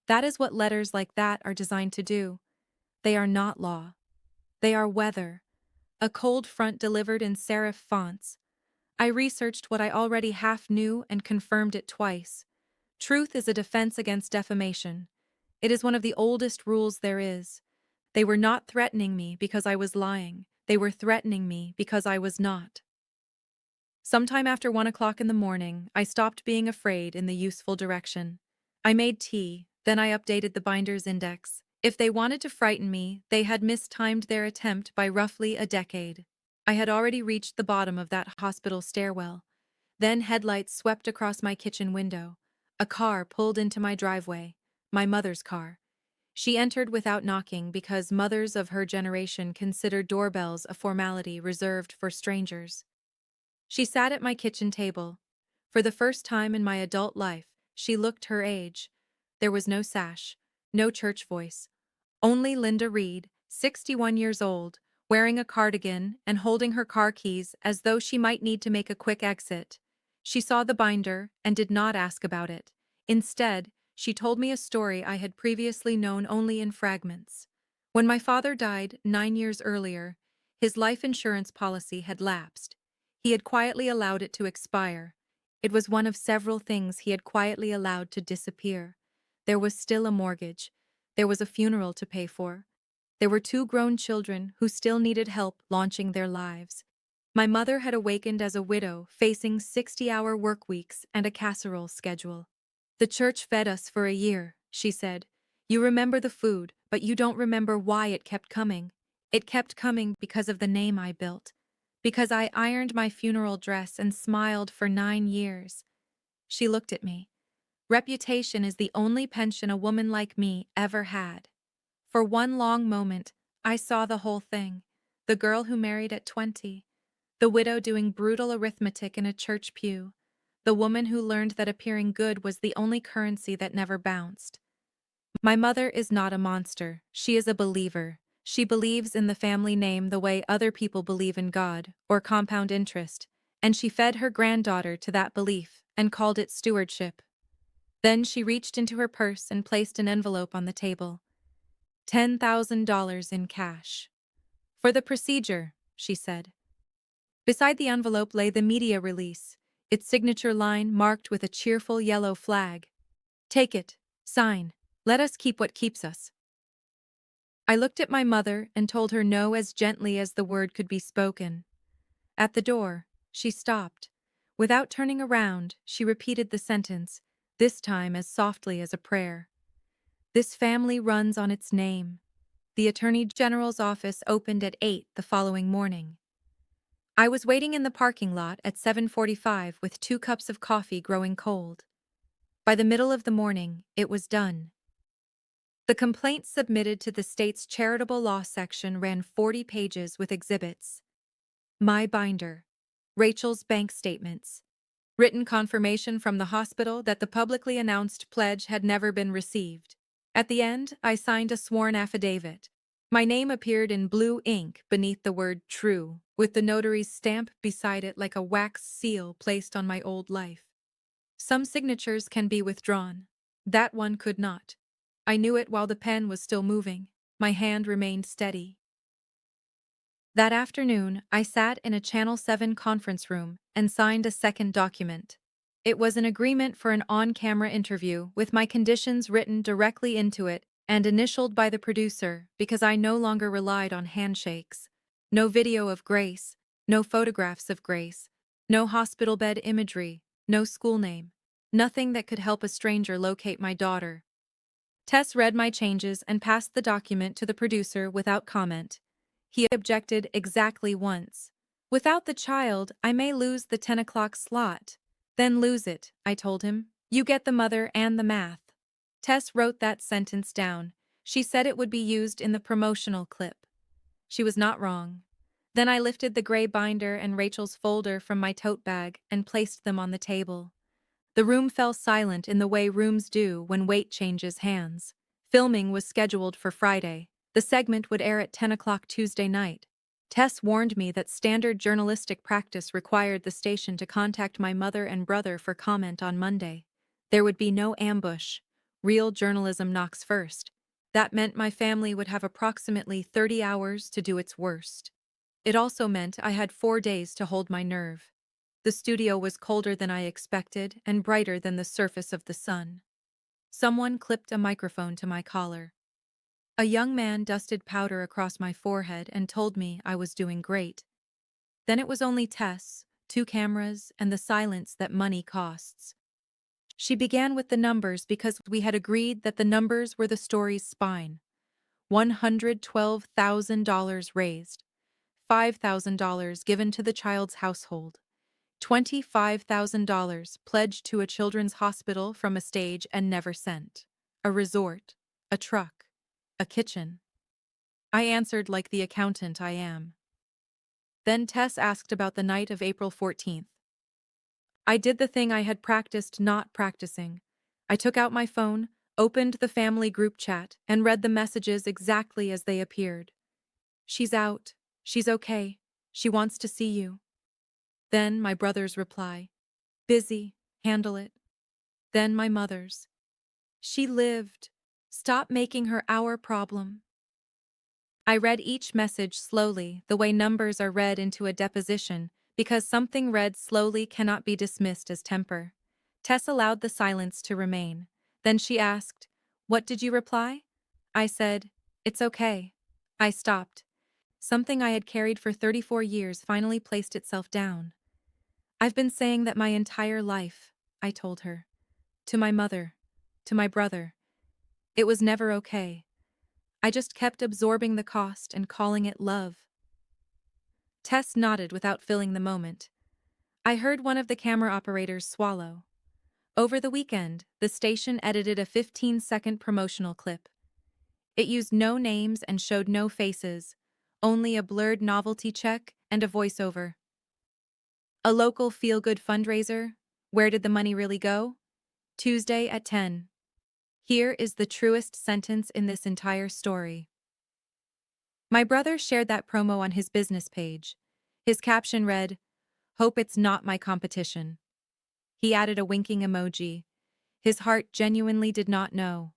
That is what letters like that are designed to do. They are not law. They are weather. A cold front delivered in serif fonts. I researched what I already half knew and confirmed it twice. Truth is a defense against defamation. It is one of the oldest rules there is. They were not threatening me because I was lying. They were threatening me because I was not. Sometime after 1 o'clock in the morning, I stopped being afraid in the useful direction. I made tea, then I updated the binder's index. If they wanted to frighten me, they had mistimed their attempt by roughly a decade. I had already reached the bottom of that hospital stairwell. Then headlights swept across my kitchen window. A car pulled into my driveway. My mother's car. She entered without knocking because mothers of her generation considered doorbells a formality reserved for strangers. She sat at my kitchen table. For the first time in my adult life, she looked her age. There was no sash, no church voice. Only Linda Reed, 61 years old, wearing a cardigan and holding her car keys as though she might need to make a quick exit. She saw the binder and did not ask about it. Instead, she told me a story I had previously known only in fragments. When my father died 9 years earlier, his life insurance policy had lapsed. He had quietly allowed it to expire. It was one of several things he had quietly allowed to disappear. There was still a mortgage. There was a funeral to pay for. There were two grown children who still needed help launching their lives. My mother had awakened as a widow, facing 60-hour work weeks and a casserole schedule. "The church fed us for a year," she said. "You remember the food, but you don't remember why it kept coming. It kept coming because of the name I built. Because I ironed my funeral dress and smiled for 9 years." She looked at me. "Reputation is the only pension a woman like me ever had." For one long moment, I saw the whole thing. The girl who married at 20. The widow doing brutal arithmetic in a church pew. The woman who learned that appearing good was the only currency that never bounced. My mother is not a monster. She is a believer. She believes in the family name the way other people believe in God, or compound interest, and she fed her granddaughter to that belief and called it stewardship. Then she reached into her purse and placed an envelope on the table. $10,000 in cash. "For the procedure," she said. Beside the envelope lay the media release, its signature line marked with a cheerful yellow flag. "Take it. Sign. Let us keep what keeps us." I looked at my mother and told her no as gently as the word could be spoken. At the door, she stopped. Without turning around, she repeated the sentence, this time as softly as a prayer. "This family runs on its name." The Attorney General's office opened at 8 the following morning. I was waiting in the parking lot at 7:45 with 2 cups of coffee growing cold. By the middle of the morning, it was done. The complaint submitted to the state's charitable law section ran 40 pages with exhibits. My binder. Rachel's bank statements. Written confirmation from the hospital that the publicly announced pledge had never been received. At the end, I signed a sworn affidavit. My name appeared in blue ink beneath the word "true," with the notary's stamp beside it like a wax seal placed on my old life. Some signatures can be withdrawn. That one could not. I knew it while the pen was still moving. My hand remained steady. That afternoon, I sat in a Channel 7 conference room and signed a second document. It was an agreement for an on-camera interview with my conditions written directly into it and initialed by the producer because I no longer relied on handshakes. No video of Grace, no photographs of Grace, no hospital bed imagery, no school name. Nothing that could help a stranger locate my daughter. Tess read my changes and passed the document to the producer without comment. He objected exactly once. "Without the child, I may lose the 10 o'clock slot." "Then lose it," I told him. "You get the mother and the math." Tess wrote that sentence down. She said it would be used in the promotional clip. She was not wrong. Then I lifted the gray binder and Rachel's folder from my tote bag and placed them on the table. The room fell silent in the way rooms do when weight changes hands. Filming was scheduled for Friday. The segment would air at 10 o'clock Tuesday night. Tess warned me that standard journalistic practice required the station to contact my mother and brother for comment on Monday. There would be no ambush. Real journalism knocks first. That meant my family would have approximately 30 hours to do its worst. It also meant I had 4 days to hold my nerve. The studio was colder than I expected and brighter than the surface of the sun. Someone clipped a microphone to my collar. A young man dusted powder across my forehead and told me I was doing great. Then it was only Tess, 2 cameras, and the silence that money costs. She began with the numbers because we had agreed that the numbers were the story's spine. $112,000 raised, $5,000 given to the child's household, $25,000 pledged to a children's hospital from a stage and never sent, a resort, a truck, a kitchen. I answered like the accountant I am. Then Tess asked about the night of April 14th. I did the thing I had practiced not practicing. I took out my phone, opened the family group chat, and read the messages exactly as they appeared. "She's out. She's okay. She wants to see you." Then my brother's reply. "Busy. Handle it." Then my mother's. "She lived. Stop making her our problem." I read each message slowly, the way numbers are read into a deposition, Because something read slowly cannot be dismissed as temper. Tess allowed the silence to remain. Then she asked, "What did you reply?" I said, "It's okay." I stopped. Something I had carried for 34 years finally placed itself down. "I've been saying that my entire life," I told her. To my mother. To my brother. It was never okay. I just kept absorbing the cost and calling it love. Tess nodded without filling the moment. I heard one of the camera operators swallow. Over the weekend, the station edited a 15-second promotional clip. It used no names and showed no faces, only a blurred novelty check and a voiceover. A local feel-good fundraiser. Where did the money really go? Tuesday at 10. Here is the truest sentence in this entire story. My brother shared that promo on his business page. His caption read, "Hope it's not my competition." He added a winking emoji. His heart genuinely did not know.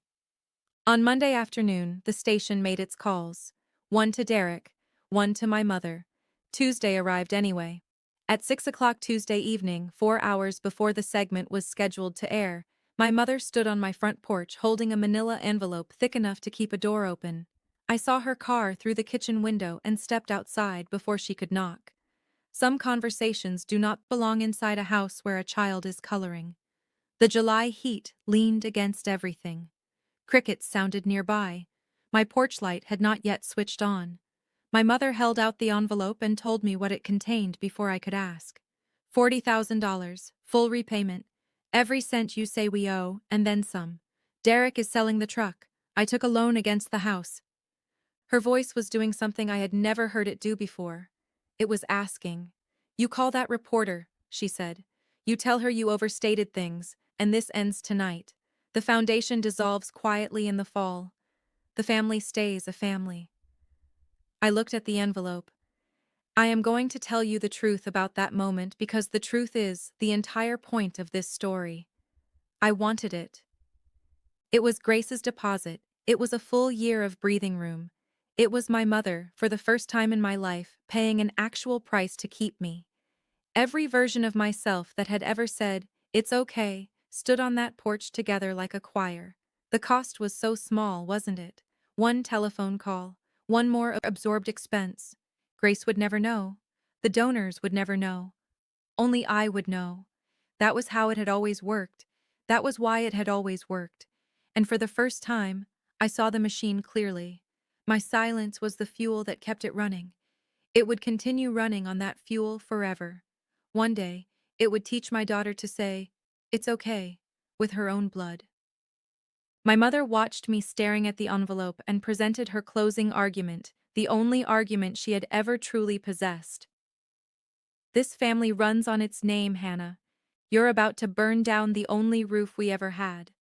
On Monday afternoon, the station made its calls. One to Derek, one to my mother. Tuesday arrived anyway. At 6 o'clock Tuesday evening, 4 hours before the segment was scheduled to air, my mother stood on my front porch holding a manila envelope thick enough to keep a door open. I saw her car through the kitchen window and stepped outside before she could knock. Some conversations do not belong inside a house where a child is coloring. The July heat leaned against everything. Crickets sounded nearby. My porch light had not yet switched on. My mother held out the envelope and told me what it contained before I could ask. $40,000, full repayment. Every cent you say we owe, and then some. Derek is selling the truck. I took a loan against the house. Her voice was doing something I had never heard it do before. It was asking. "You call that reporter," she said. "You tell her you overstated things, and this ends tonight. The foundation dissolves quietly in the fall. The family stays a family." I looked at the envelope. I am going to tell you the truth about that moment because the truth is the entire point of this story. I wanted it. It was Grace's deposit. It was a full year of breathing room. It was my mother, for the first time in my life, paying an actual price to keep me. Every version of myself that had ever said, "It's okay," stood on that porch together like a choir. The cost was so small, wasn't it? One telephone call, one more absorbed expense. Grace would never know. The donors would never know. Only I would know. That was how it had always worked. That was why it had always worked. And for the first time, I saw the machine clearly. My silence was the fuel that kept it running. It would continue running on that fuel forever. One day, it would teach my daughter to say, "It's okay," with her own blood. My mother watched me staring at the envelope and presented her closing argument, the only argument she had ever truly possessed. "This family runs on its name, Hannah. You're about to burn down the only roof we ever had."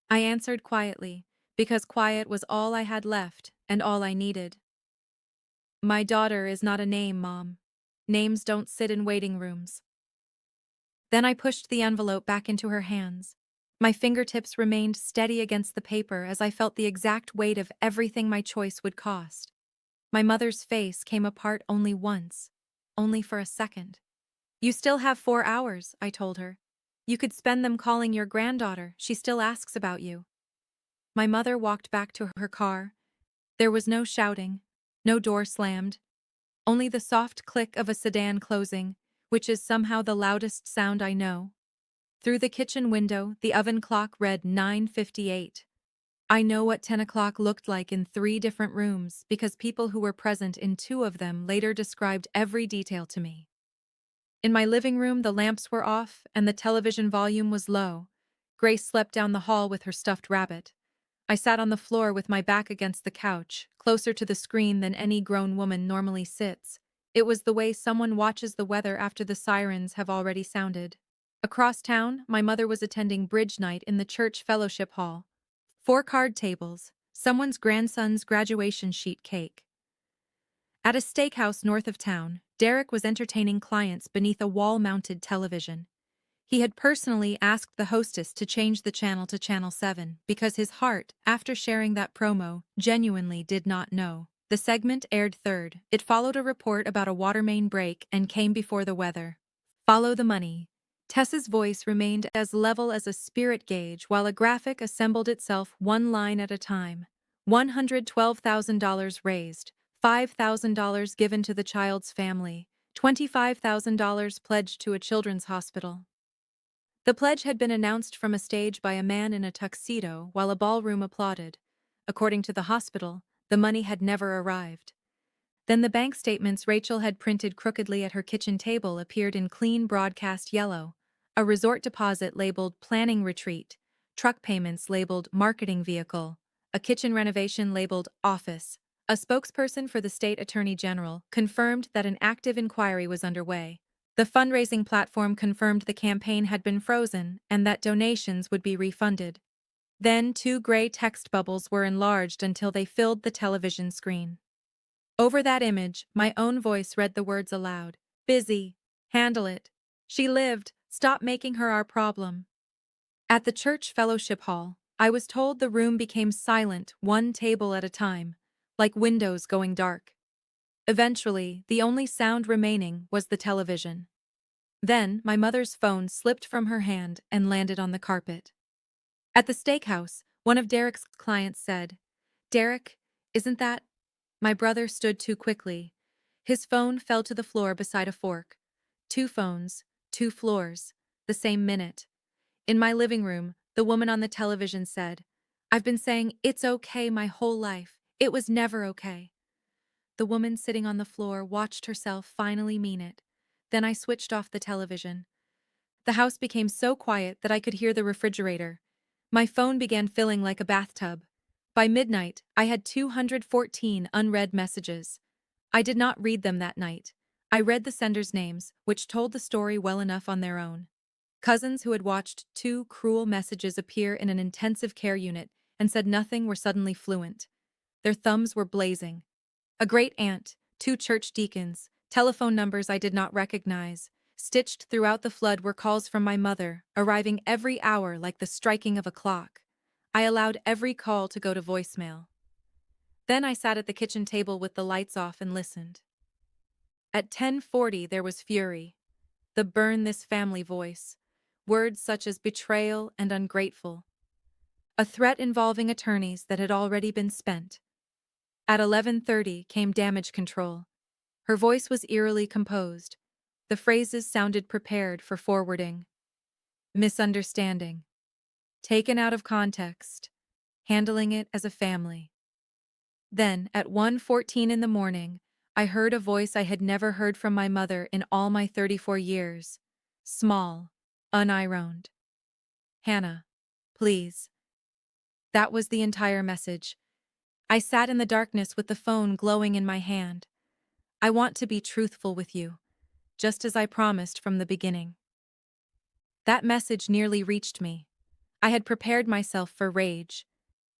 I answered quietly, because quiet was all I had left and all I needed. "My daughter is not a name, Mom. Names don't sit in waiting rooms." Then I pushed the envelope back into her hands. My fingertips remained steady against the paper as I felt the exact weight of everything my choice would cost. My mother's face came apart only once, only for a second. "You still have 4 hours," I told her. "You could spend them calling your granddaughter. She still asks about you." My mother walked back to her car. There was no shouting, no door slammed, only the soft click of a sedan closing, which is somehow the loudest sound I know. Through the kitchen window, the oven clock read 9:58. I know what 10 o'clock looked like in 3 different rooms because people who were present in 2 of them later described every detail to me. In my living room, the lamps were off and the television volume was low. Grace slept down the hall with her stuffed rabbit. I sat on the floor with my back against the couch, closer to the screen than any grown woman normally sits. It was the way someone watches the weather after the sirens have already sounded. Across town, my mother was attending bridge night in the church fellowship hall. 4 card tables, someone's grandson's graduation sheet cake. At a steakhouse north of town, Derek was entertaining clients beneath a wall-mounted television. He had personally asked the hostess to change the channel to Channel 7 because his heart, after sharing that promo, genuinely did not know. The segment aired third. It followed a report about a water main break and came before the weather. Follow the money. Tessa's voice remained as level as a spirit gauge while a graphic assembled itself one line at a time. $112,000 raised, $5,000 given to the child's family, $25,000 pledged to a children's hospital. The pledge had been announced from a stage by a man in a tuxedo while a ballroom applauded. According to the hospital, the money had never arrived. Then the bank statements Rachel had printed crookedly at her kitchen table appeared in clean broadcast yellow. A resort deposit labeled planning retreat, truck payments labeled marketing vehicle, a kitchen renovation labeled office. A spokesperson for the state attorney general confirmed that an active inquiry was underway. The fundraising platform confirmed the campaign had been frozen and that donations would be refunded. Then 2 gray text bubbles were enlarged until they filled the television screen. Over that image, my own voice read the words aloud. Busy. Handle it. She lived. Stop making her our problem. At the church fellowship hall, I was told the room became silent, one table at a time, like windows going dark. Eventually, the only sound remaining was the television. Then, my mother's phone slipped from her hand and landed on the carpet. At the steakhouse, one of Derek's clients said, "Derek, isn't that—" My brother stood too quickly. His phone fell to the floor beside a fork. 2 phones, 2 floors, the same minute. In my living room, the woman on the television said, "I've been saying it's okay my whole life. It was never okay." The woman sitting on the floor watched herself finally mean it. Then I switched off the television. The house became so quiet that I could hear the refrigerator. My phone began filling like a bathtub. By midnight, I had 214 unread messages. I did not read them that night. I read the senders' names, which told the story well enough on their own. Cousins who had watched 2 cruel messages appear in an intensive care unit and said nothing were suddenly fluent. Their thumbs were blazing. A great aunt, 2 church deacons, telephone numbers I did not recognize. Stitched throughout the flood were calls from my mother, arriving every hour like the striking of a clock. I allowed every call to go to voicemail. Then I sat at the kitchen table with the lights off and listened. At 10:40 there was fury. The burn this family voice. Words such as betrayal and ungrateful. A threat involving attorneys that had already been spent. At 11:30 came damage control. Her voice was eerily composed. The phrases sounded prepared for forwarding. Misunderstanding. Taken out of context. Handling it as a family. Then, at 1:14 in the morning, I heard a voice I had never heard from my mother in all my 34 years. Small, unironed. "Hannah, please." That was the entire message. I sat in the darkness with the phone glowing in my hand. "I want to be truthful with you, just as I promised from the beginning." That message nearly reached me. I had prepared myself for rage.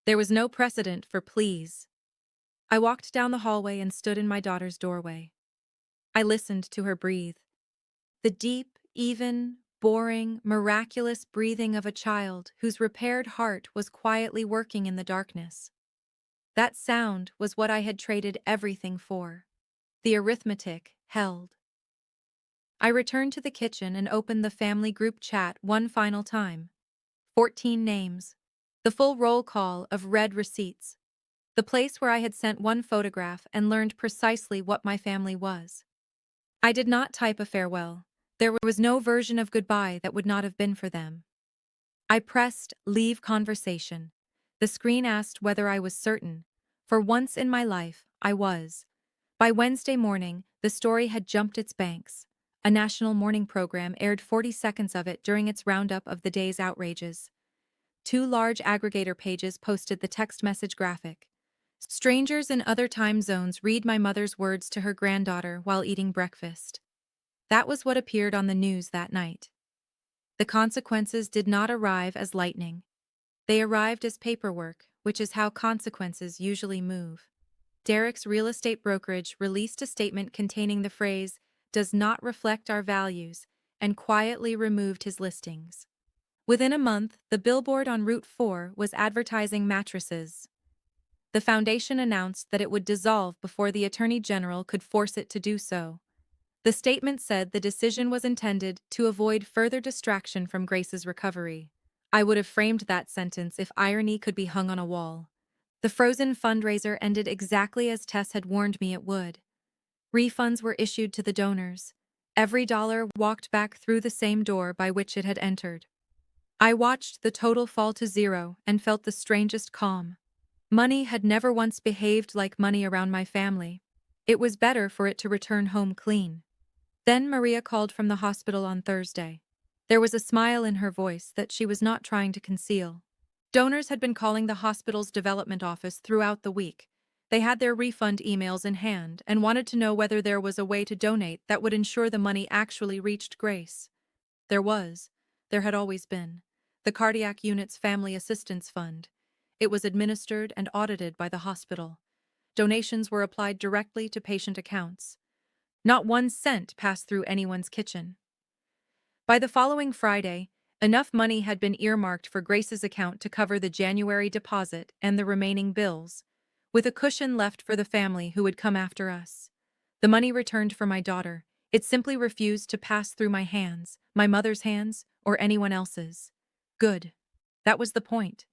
There was no precedent for please. I walked down the hallway and stood in my daughter's doorway. I listened to her breathe. The deep, even, boring, miraculous breathing of a child whose repaired heart was quietly working in the darkness. That sound was what I had traded everything for. The arithmetic held. I returned to the kitchen and opened the family group chat one final time. 14 names. The full roll call of read receipts. The place where I had sent one photograph and learned precisely what my family was. I did not type a farewell. There was no version of goodbye that would not have been for them. I pressed leave conversation. The screen asked whether I was certain. For once in my life, I was. By Wednesday morning, the story had jumped its banks. A national morning program aired 40 seconds of it during its roundup of the day's outrages. 2 large aggregator pages posted the text message graphic. Strangers in other time zones read my mother's words to her granddaughter while eating breakfast. That was what appeared on the news that night. The consequences did not arrive as lightning. They arrived as paperwork, which is how consequences usually move. Derek's real estate brokerage released a statement containing the phrase, "does not reflect our values," and quietly removed his listings. Within a month, the billboard on Route 4 was advertising mattresses. the foundation announced that it would dissolve before the Attorney General could force it to do so. The statement said the decision was intended to avoid further distraction from Grace's recovery. I would have framed that sentence if irony could be hung on a wall. The Frozen fundraiser ended exactly as Tess had warned me it would. Refunds were issued to the donors. Every dollar walked back through the same door by which it had entered. I watched the total fall to zero and felt the strangest calm. Money had never once behaved like money around my family. It was better for it to return home clean. Then Maria called from the hospital on Thursday. There was a smile in her voice that she was not trying to conceal. Donors had been calling the hospital's development office throughout the week. They had their refund emails in hand and wanted to know whether there was a way to donate that would ensure the money actually reached Grace. There was. There had always been. The Cardiac Unit's Family Assistance Fund. It was administered and audited by the hospital. Donations were applied directly to patient accounts. Not 1 cent passed through anyone's kitchen. By the following Friday, enough money had been earmarked for Grace's account to cover the January deposit and the remaining bills, with a cushion left for the family who would come after us. The money returned for my daughter. It simply refused to pass through my hands, my mother's hands, or anyone else's. Good. That was the point.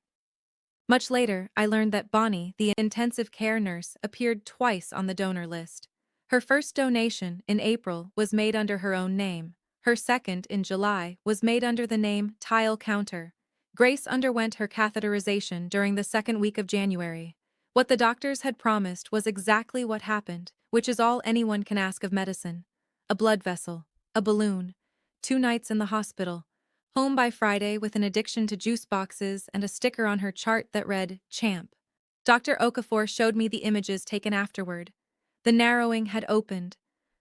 Much later, I learned that Bonnie, the intensive care nurse, appeared twice on the donor list. Her first donation, in April, was made under her own name. Her second, in July, was made under the name Tile Counter. Grace underwent her catheterization during the second week of January. What the doctors had promised was exactly what happened, which is all anyone can ask of medicine. A blood vessel, a balloon, 2 nights in the hospital, home by Friday with an addiction to juice boxes and a sticker on her chart that read, Champ. Dr. Okafor showed me the images taken afterward. The narrowing had opened.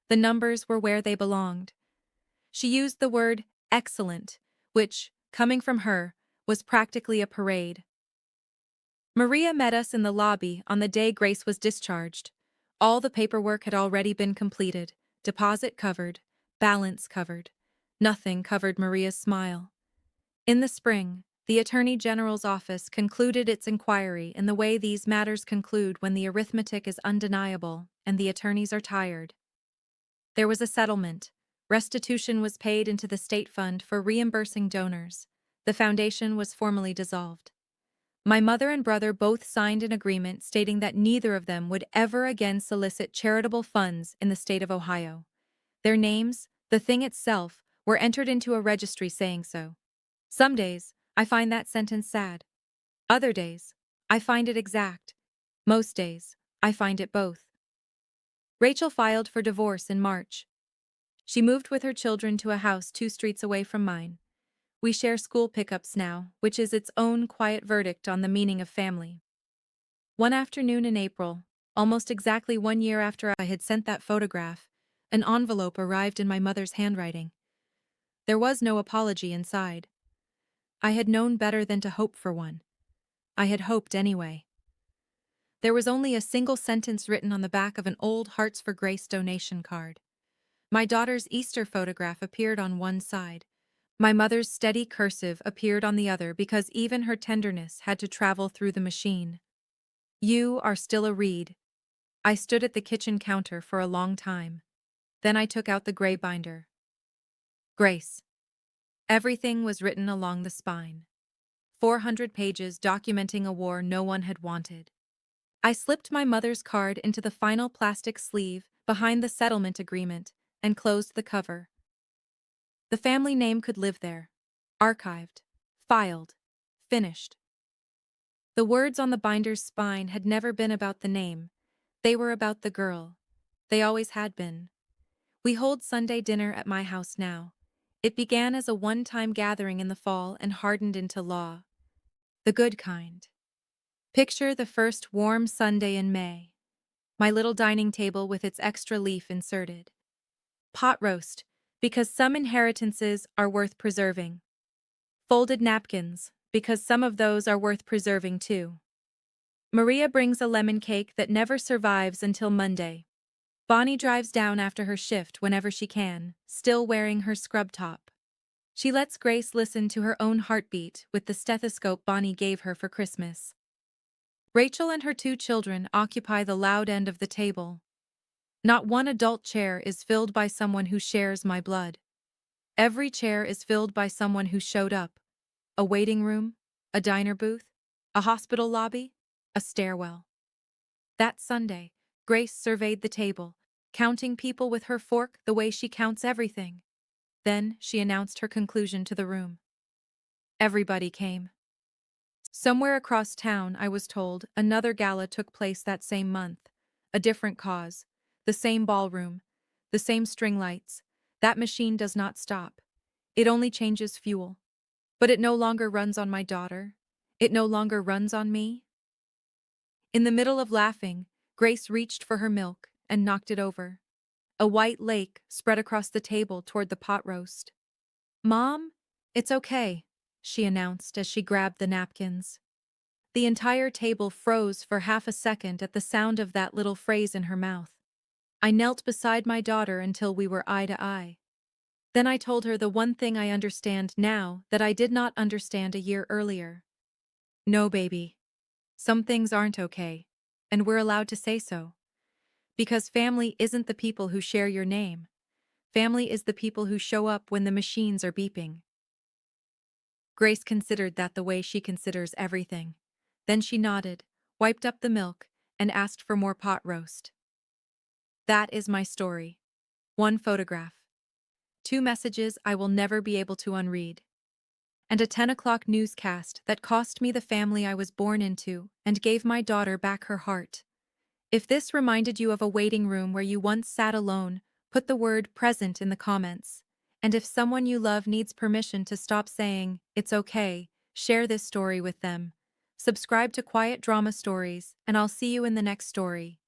The numbers were where they belonged. She used the word excellent, which, coming from her, was practically a parade. Maria met us in the lobby on the day Grace was discharged. All the paperwork had already been completed, deposit covered, balance covered. Nothing covered Maria's smile. In the spring, the Attorney General's office concluded its inquiry in the way these matters conclude when the arithmetic is undeniable and the attorneys are tired. There was a settlement. Restitution was paid into the state fund for reimbursing donors. The foundation was formally dissolved. My mother and brother both signed an agreement stating that neither of them would ever again solicit charitable funds in the state of Ohio. Their names, the thing itself, were entered into a registry saying so. Some days, I find that sentence sad. Other days, I find it exact. Most days, I find it both. Rachel filed for divorce in March. She moved with her children to a house 2 streets away from mine. We share school pickups now, which is its own quiet verdict on the meaning of family. One afternoon in April, almost exactly 1 year after I had sent that photograph, an envelope arrived in my mother's handwriting. There was no apology inside. I had known better than to hope for one. I had hoped anyway. There was only a single sentence written on the back of an old Hearts for Grace donation card. My daughter's Easter photograph appeared on one side. My mother's steady cursive appeared on the other because even her tenderness had to travel through the machine. You are still a Reed. I stood at the kitchen counter for a long time. Then I took out the gray binder. Grace. Everything was written along the spine. 400 pages documenting a war no one had wanted. I slipped my mother's card into the final plastic sleeve behind the settlement agreement and closed the cover. The family name could live there. Archived. Filed. Finished. The words on the binder's spine had never been about the name. They were about the girl. They always had been. We hold Sunday dinner at my house now. It began as a one-time gathering in the fall and hardened into law. The good kind. Picture the first warm Sunday in May. My little dining table with its extra leaf inserted. Pot roast, because some inheritances are worth preserving. Folded napkins, because some of those are worth preserving too. Maria brings a lemon cake that never survives until Monday. Bonnie drives down after her shift whenever she can, still wearing her scrub top. She lets Grace listen to her own heartbeat with the stethoscope Bonnie gave her for Christmas. Rachel and her two children occupy the loud end of the table. Not one adult chair is filled by someone who shares my blood. Every chair is filled by someone who showed up. A waiting room, a diner booth, a hospital lobby, a stairwell. That Sunday, Grace surveyed the table, counting people with her fork the way she counts everything. Then she announced her conclusion to the room. Everybody came. Somewhere across town, I was told, another gala took place that same month. A different cause. The same ballroom. The same string lights. That machine does not stop. It only changes fuel. But it no longer runs on my daughter. It no longer runs on me. In the middle of laughing, Grace reached for her milk and knocked it over. A white lake spread across the table toward the pot roast. "Mom, it's okay," she announced as she grabbed the napkins. The entire table froze for half a second at the sound of that little phrase in her mouth. I knelt beside my daughter until we were eye to eye. Then I told her the one thing I understand now that I did not understand a year earlier. No, baby. Some things aren't okay, and we're allowed to say so. Because family isn't the people who share your name. Family is the people who show up when the machines are beeping. Grace considered that the way she considers everything. Then she nodded, wiped up the milk, and asked for more pot roast. That is my story. One photograph. Two messages I will never be able to unread. And a 10 o'clock newscast that cost me the family I was born into and gave my daughter back her heart. If this reminded you of a waiting room where you once sat alone, put the word present in the comments. And if someone you love needs permission to stop saying, "It's okay," share this story with them. Subscribe to Quiet Drama Stories, and I'll see you in the next story.